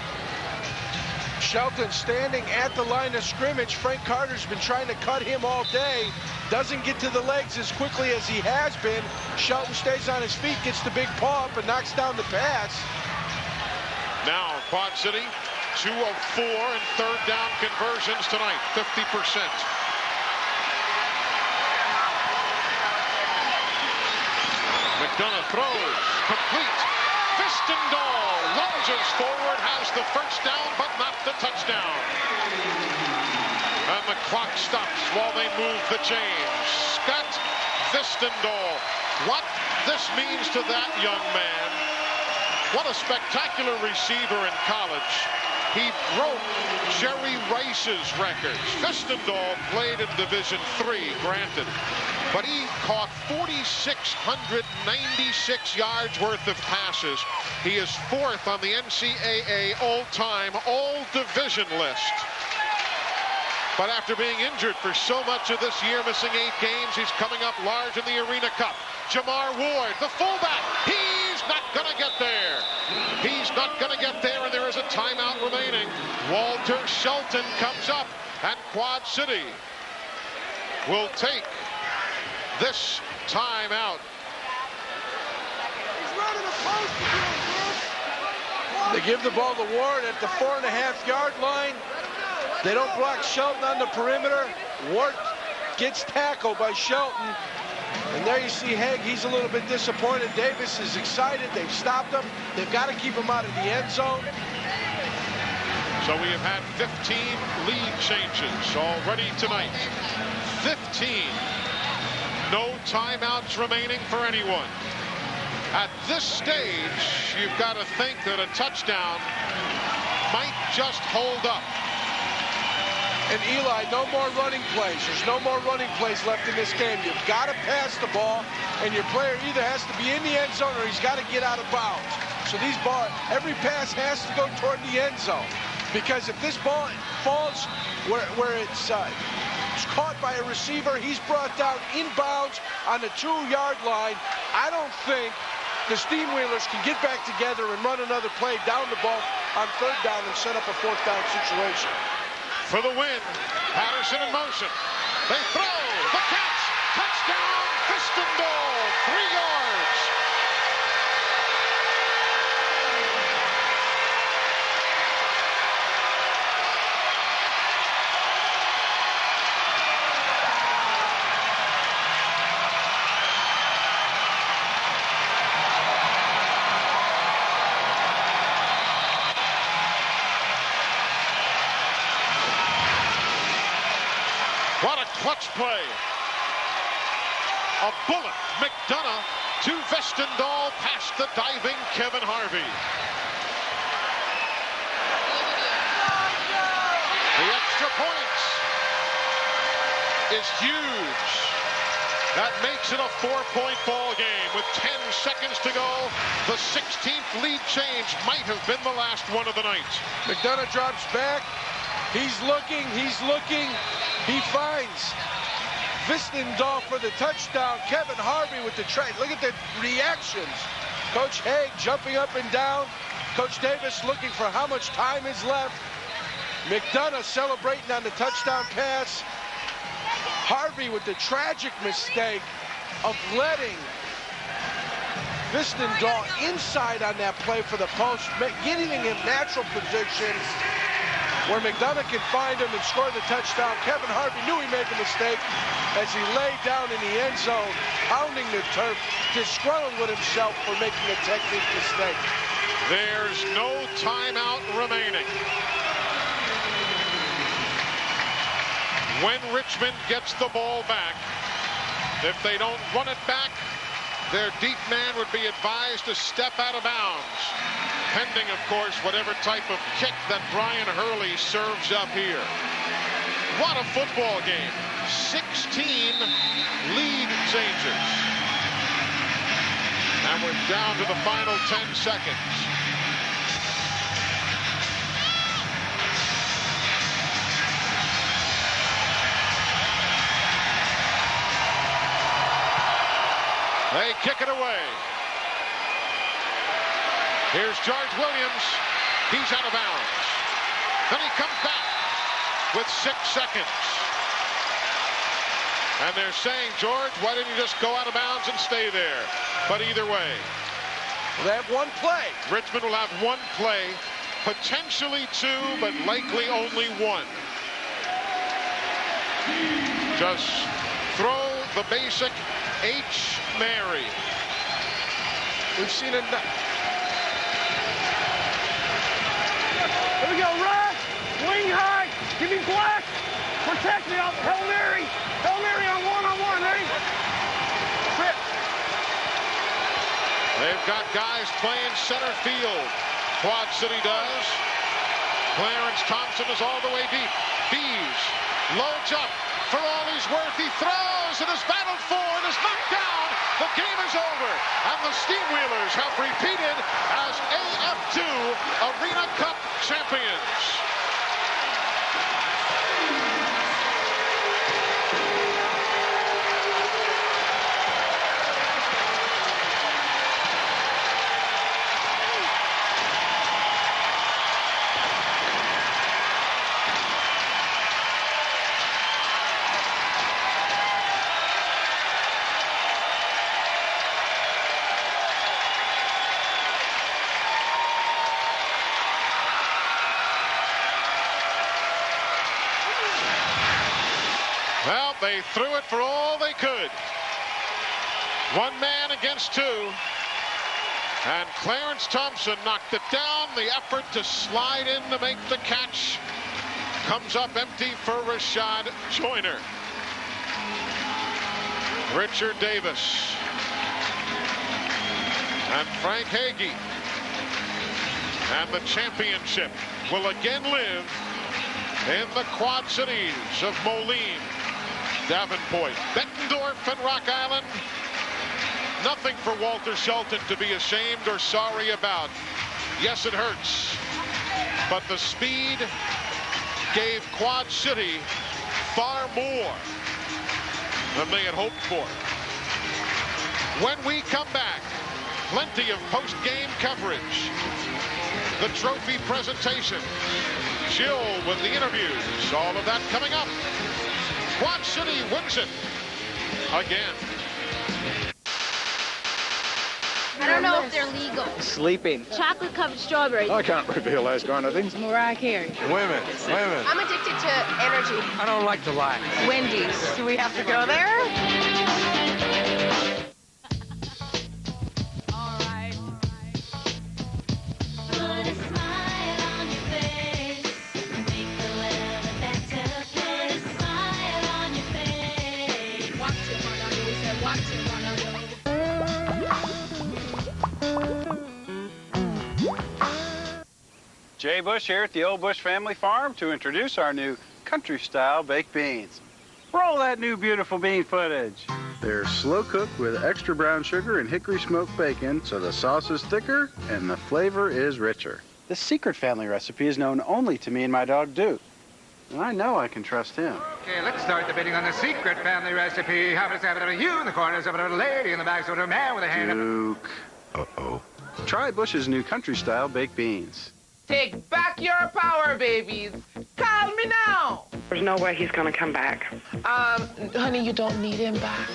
Shelton standing at the line of scrimmage. Frank Carter's been trying to cut him all day. Doesn't get to the legs as quickly as he has been. Shelton stays on his feet, gets the big paw up, and knocks down the pass. Now, Quad City, 2 of 4 in third down conversions tonight, 50%. McDonough throws, complete. Vistendahl lunges forward, has the first down, but not the touchdown. And the clock stops while they move the chains. Scott Vistendahl. What this means to that young man. What a spectacular receiver in college. He broke Jerry Rice's records. Vistendahl played in Division III, granted. But he caught 4,696 yards worth of passes. He is 4th on the NCAA all-time, all-division list. But after being injured for so much of this year, missing 8 games, he's coming up large in the ArenaCup. Jamar Ward, the fullback, he's not going to get there. He's not going to get there, and there is a timeout remaining. Walter Shelton comes up, and Quad City will take this timeout. They give the ball to Ward at the 4.5-yard line. They don't block Shelton on the perimeter. Ward gets tackled by Shelton. And there you see Haig. He's a little bit disappointed. Davis is excited. They've stopped him. They've got to keep him out of the end zone. So we have had 15 lead changes already tonight. 15. No timeouts remaining for anyone. At this stage, you've got to think that a touchdown might just hold up. And Eli, no more running plays. There's no more running plays left in this game. You've got to pass the ball, and your player either has to be in the end zone or he's got to get out of bounds. So every pass has to go toward the end zone. Because if this ball falls where it's caught by a receiver, he's brought down inbounds on the 2-yard line. I don't think the Steamwheelers can get back together and run another play down the ball on 3rd down and set up a 4th down situation. For the win, Patterson in motion. They throw, the catch, touchdown, Vistendahl, 3 yards. What a clutch play. A bullet, McDonough to Vistendahl past the diving Kevin Harvey. The extra point is huge. That makes it a 4-point ball game with 10 seconds to go. The 16th lead change might have been the last one of the night. McDonough drops back. He's looking. He finds Vistendal for the touchdown. Kevin Harvey with the try. Look at the reactions. Coach Haig jumping up and down. Coach Davis looking for how much time is left. McDonough celebrating on the touchdown pass. Harvey with the tragic mistake of letting Vistendal inside on that play for the post, getting him natural position where McDonough can find him and score the touchdown. Kevin Harvey knew he made the mistake as he lay down in the end zone, pounding the turf, disgruntled with himself for making a technique mistake. There's no timeout remaining. When Richmond gets the ball back, if they don't run it back, their deep man would be advised to step out of bounds, pending, of course, whatever type of kick that Brian Hurley serves up here. What a football game. 16 lead changers. And we're down to the final 10 seconds. They kick it away. Here's George Williams. He's out of bounds. Then he comes back with 6 seconds. And they're saying, George, why didn't you just go out of bounds and stay there? But either way. They have one play. Richmond will have one play, potentially two, but likely only one. Just throw the basic H. Mary. We've seen it. Here we go, rush, wing high, give me black, protect me off Hail Mary on one-on-one, ready? Trip. They've got guys playing center field. Quad City does. Clarence Thompson is all the way deep. Bees loads up for all he's worth. He throws and is battled for and is knocked down. The game is over, and the Steamwheelers have repeated as AF2 Arena Cup champions. Well, they threw it for all they could. One man against two. And Clarence Thompson knocked it down. The effort to slide in to make the catch comes up empty for Rashad Joyner. Richard Davis and Frank Hagee. And the championship will again live in the Quad Cities of Moline, Davenport, Bettendorf, and Rock Island. Nothing for Walter Shelton to be ashamed or sorry about. Yes, it hurts, but the speed gave Quad City far more than they had hoped for. When we come back, plenty of post-game coverage. The trophy presentation. Jill with the interviews. All of that coming up. Quad City wins it again. I don't know if they're legal. Sleeping. Chocolate covered strawberries. I can't reveal those kind of things. Mariah Carey. Women. I'm addicted to energy. I don't like to lie. Wendy's. Do we have to go there? Jay Bush here at the Old Bush Family Farm to introduce our new country-style baked beans. Roll that new beautiful bean footage. They're slow cooked with extra brown sugar and hickory smoked bacon, so the sauce is thicker and the flavor is richer. The secret family recipe is known only to me and my dog Duke. And I know I can trust him. Okay, let's start the bidding on the secret family recipe. How does have it of you in the corners, have it of a lady in the back, sort of a man with a hand up. Duke. Uh-oh. Try Bush's new country-style baked beans. Take back your power, babies. Call me now. There's no way he's gonna come back. Honey, you don't need him back.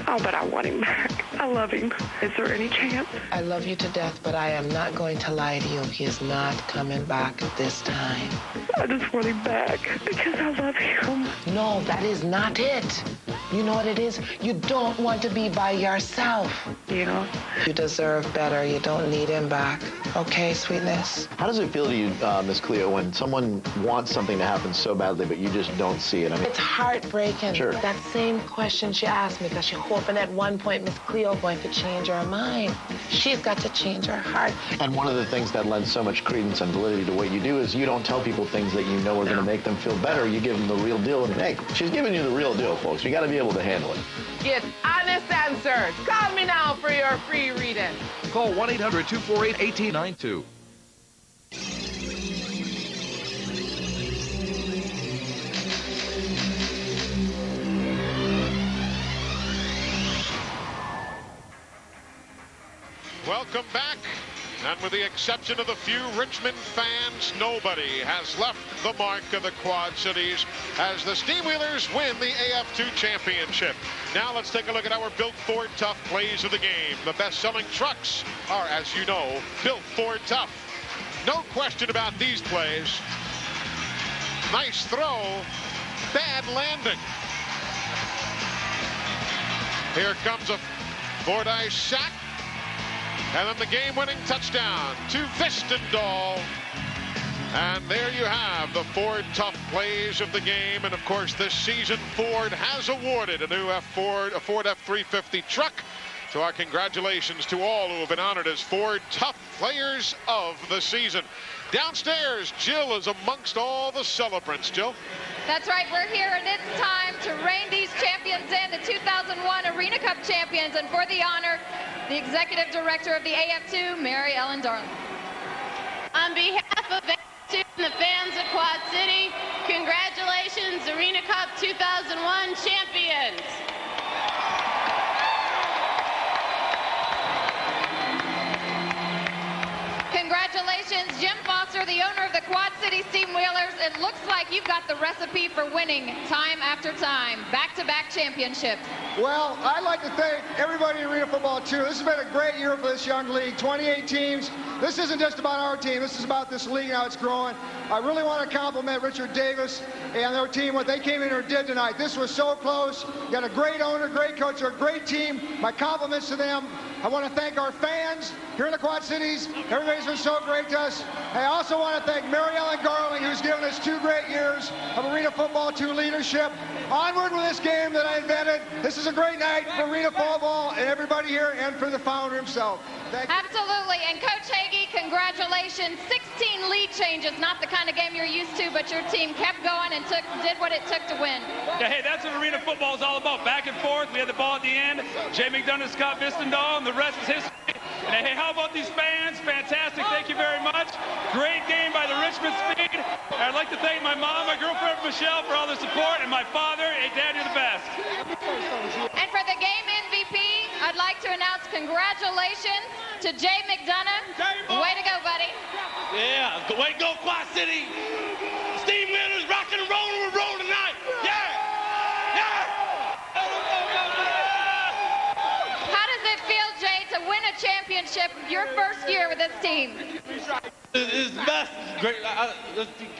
Oh, but I want him back. I love him. Is there any chance? I love you to death, but I am not going to lie to you. He is not coming back this time. I just want him back because I love him. No, that is not it. You know what it is? You don't want to be by yourself. Yeah. You deserve better. You don't need him back. Okay, sweetness? How does it feel to you, Miss Cleo, when someone wants something to happen so badly, but you just don't see it? I mean, it's heartbreaking. Sure. That same question she asked me, because she hoping at one point Miss Cleo going to change her mind. She's got to change her heart. And one of the things that lends so much credence and validity to what you do is you don't tell people things that you know are going to make them feel better. You give them the real deal. And hey, she's giving you the real deal, folks. You got to be able to handle it. Get honest answers. Call me now for your free reading. Call 1-800-248-1892. Welcome back. And with the exception of the few Richmond fans, nobody has left the mark of the Quad Cities as the Steamwheelers win the AF2 championship. Now let's take a look at our Built Ford Tough plays of the game. The best-selling trucks are, as you know, Built Ford Tough. No question about these plays. Nice throw, bad landing. Here comes a Fordyce sack. And then the game-winning touchdown to Vistendahl. And there you have the Ford Tough plays of the game. And, of course, this season Ford has awarded a new Ford F-350 truck. So our congratulations to all who have been honored as Ford Tough Players of the Season. Downstairs, Jill is amongst all the celebrants. Jill? That's right, we're here, and it's time to rein these champions in, the 2001 Arena Cup champions, and for the honor, the Executive Director of the AF2, Mary Ellen Darling. On behalf of AF2 and the fans of Quad City, congratulations, Arena Cup 2001 champions. Congratulations, Jim Foster, the owner of the Quad City Steamwheelers. It looks like you've got the recipe for winning time after time. Back-to-back championships. Well, I'd like to thank everybody in Arena Football, too. This has been a great year for this young league. 28 teams. This isn't just about our team. This is about this league and how it's growing. I really want to compliment Richard Davis and their team, what they came in here and did tonight. This was so close. You got a great owner, great coach, they're a great team. My compliments to them. I want to thank our fans here in the Quad Cities. Everybody's been so great to us. I also want to thank Mary Ellen Garling, who's given us 2 great years of Arena Football 2 leadership. Onward with this game that I invented. This is a great night for Arena Football and everybody here and for the founder himself. Thank you. Absolutely. And Coach Hagee, congratulations. 16 lead changes, not the kind of game you're used to, but your team kept going and did what it took to win. Yeah, hey, that's what Arena Football is all about. Back and forth. We had the ball at the end. Jay McDonough, Scott Vistendahl, and the rest is history. And hey, how about these fans? Fantastic. Thank you very much. Great game by the Richmond Speed. I'd like to thank my mom, my girlfriend, Michelle, for all the support, and my father. Hey, Dad, you're the best. And for the game MVP, I'd like to announce congratulations to Jay McDonough. Way to go, buddy. Yeah, way to go, Quad City. Steamwheelers rocking and rolling. We're rolling tonight. Yeah. How does it feel, Jay, to win a championship your first year with this team? It's the best. Great.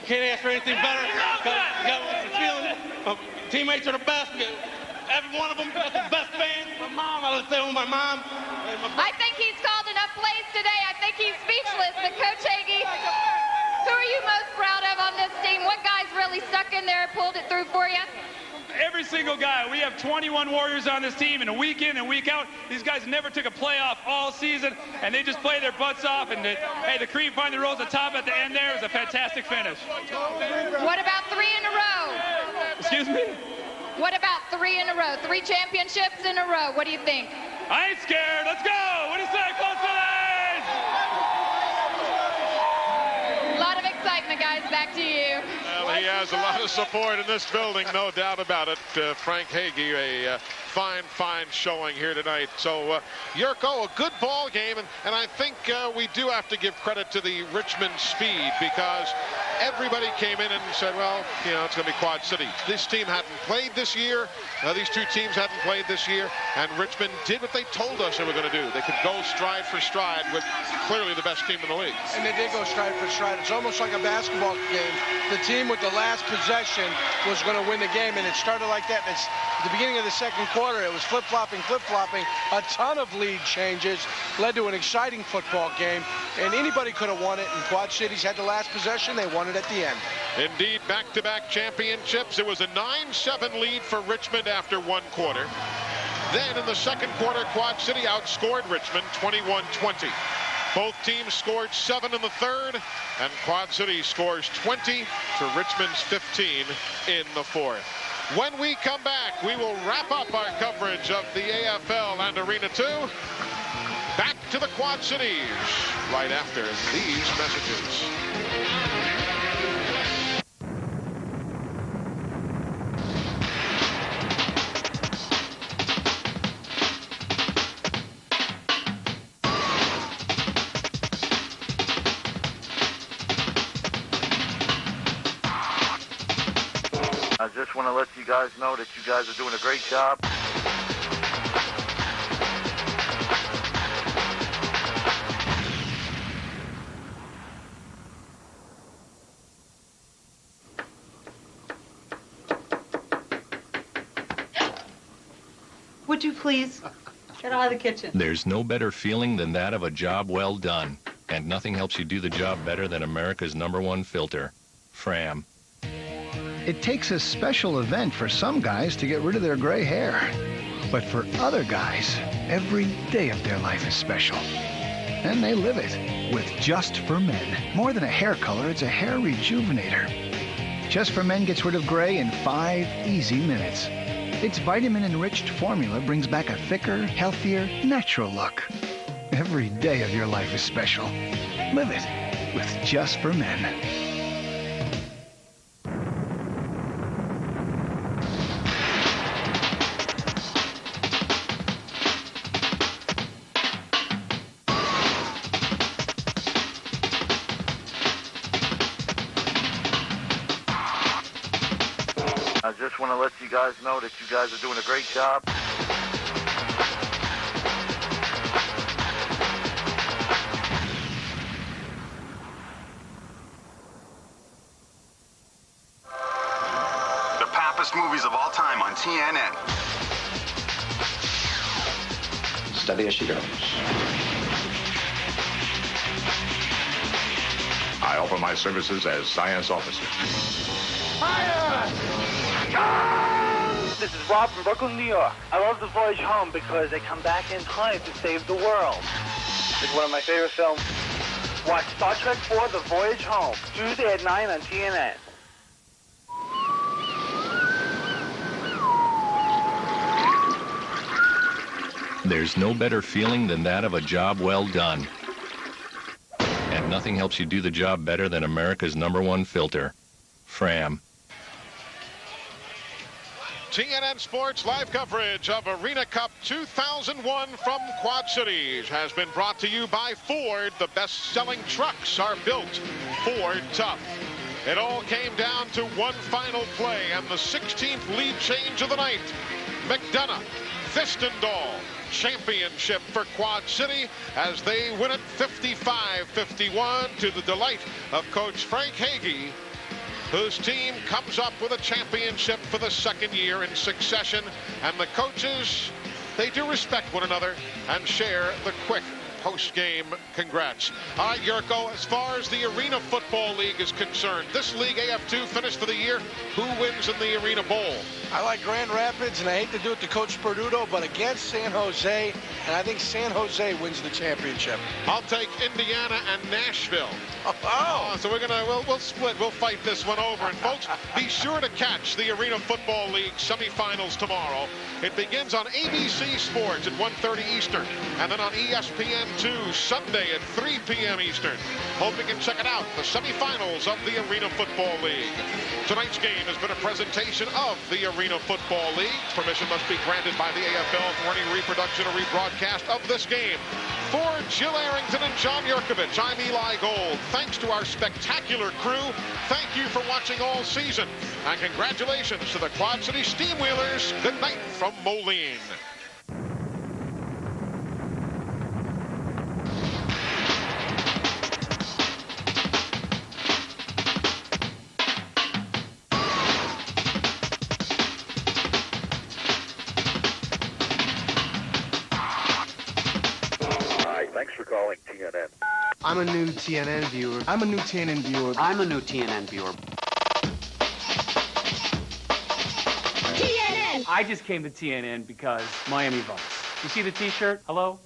Can't ask for anything better. Got the feeling. Teammates are the best. Every one of them got the best fans. My mom, I would say with my mom. I think he's called enough plays today. I think he's speechless. But Coach Hagee, who are you most proud of on this team? What guys really stuck in there and pulled it through for you? Every single guy. We have 21 Warriors on this team, and a week in and week out, these guys never took a playoff all season, and they just play their butts off. And hey, the cream finally rolls the top at the end there. It was a fantastic finish. What about 3 in a row? Excuse me? What about 3 in a row? 3 championships in a row. What do you think? I ain't scared. Let's go. What do you say, Quad Cities? A lot of excitement. Indiana, guys. Back to you. Well, he has a lot of support in this building, no doubt about it. Frank Hagee, a fine showing here tonight. So, Yurko, a good ball game, and I think we do have to give credit to the Richmond speed, because everybody came in and said, well, you know, it's going to be Quad City. This team hadn't played this year. These two teams hadn't played this year, and Richmond did what they told us they were going to do. They could go stride for stride with clearly the best team in the league. And they did go stride for stride. It's almost like a basketball game. The team with the last possession was going to win the game, and it started like that. It's at the beginning of the second quarter. It was flip-flopping. A ton of lead changes led to an exciting football game, and anybody could have won it, and Quad Cities had the last possession. They won it at the end. Indeed, back-to-back championships. It was a 9-7 lead for Richmond after one quarter. Then in the second quarter, Quad City outscored Richmond 21-20. Both teams scored 7 in the third, and Quad City scores 20 to Richmond's 15 in the fourth. When we come back, we will wrap up our coverage of the AFL and Arena 2. Back to the Quad Cities right after these messages. I just want to let you guys know that you guys are doing a great job. Would you please get out of the kitchen? There's no better feeling than that of a job well done. And nothing helps you do the job better than America's #1 filter, Fram. It takes a special event for some guys to get rid of their gray hair. But for other guys, every day of their life is special. And they live it with Just for Men. More than a hair color, it's a hair rejuvenator. Just for Men gets rid of gray in 5 easy minutes. Its vitamin-enriched formula brings back a thicker, healthier, natural look. Every day of your life is special. Live it with Just for Men. I just want to let you guys know that you guys are doing a great job. The Pappas movies of all time on TNN. Steady as she goes. I offer my services as science officer. This is Rob from Brooklyn, New York. I love The Voyage Home because they come back in time to save the world. It's one of my favorite films. Watch Star Trek 4, The Voyage Home, Tuesday at 9 on TNN. There's no better feeling than that of a job well done. And nothing helps you do the job better than America's #1 filter, Fram. TNN Sports live coverage of ArenaCup 2001 from Quad Cities has been brought to you by Ford. The best-selling trucks are built Ford tough. It all came down to one final play and the 16th lead change of the night. McDonough, Vistendal, championship for Quad City as they win it 55-51 to the delight of Coach Frank Hagee, whose team comes up with a championship for the second year in succession. And the coaches, they do respect one another and share the quick post-game congrats. All right, Yurko, as far as the Arena Football League is concerned, this league, AF2, finished for the year. Who wins in the Arena Bowl? I like Grand Rapids, and I hate to do it to Coach Perduto, but against San Jose, and I think San Jose wins the championship. I'll take Indiana and Nashville. Oh. So we'll split. We'll fight this one over. And folks, be sure to catch the Arena Football League semifinals tomorrow. It begins on ABC Sports at 1:30 Eastern, and then on ESPN AF2 Sunday at 3 p.m. Eastern. Hope you can check it out, the semifinals of the Arena Football League. Tonight's game has been a presentation of the Arena Football League. Permission must be granted by the AFL for any reproduction or rebroadcast of this game. For Jill Arrington and John Yurkovich, I'm Eli Gold. Thanks to our spectacular crew. Thank you for watching all season. And congratulations to the Quad City Steamwheelers. Good night from Moline. Thanks for calling TNN. I'm a new TNN viewer. I'm a new TNN viewer. I'm a new TNN viewer. TNN! I just came to TNN because Miami Vice. You see the t-shirt? Hello?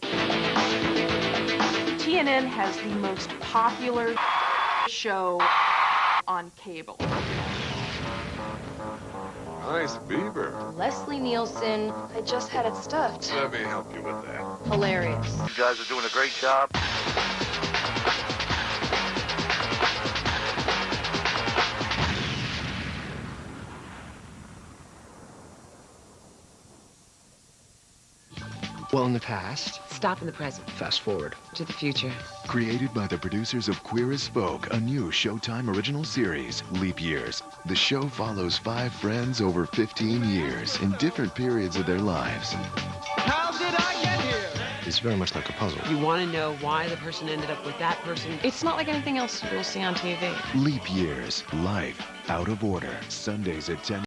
TNN has the most popular show on cable. Nice beaver. Leslie Nielsen, I just had it stuffed. Let me help you with that. Hilarious. You guys are doing a great job. Well, in the past. Stop in the present. Fast forward. To the future. Created by the producers of Queer as Folk, a new Showtime original series, Leap Years. The show follows 5 friends over 15 years in different periods of their lives. How did I get here? It's very much like a puzzle. You want to know why the person ended up with that person? It's not like anything else you'll see on TV. Leap Years, life out of order. Sundays at 10.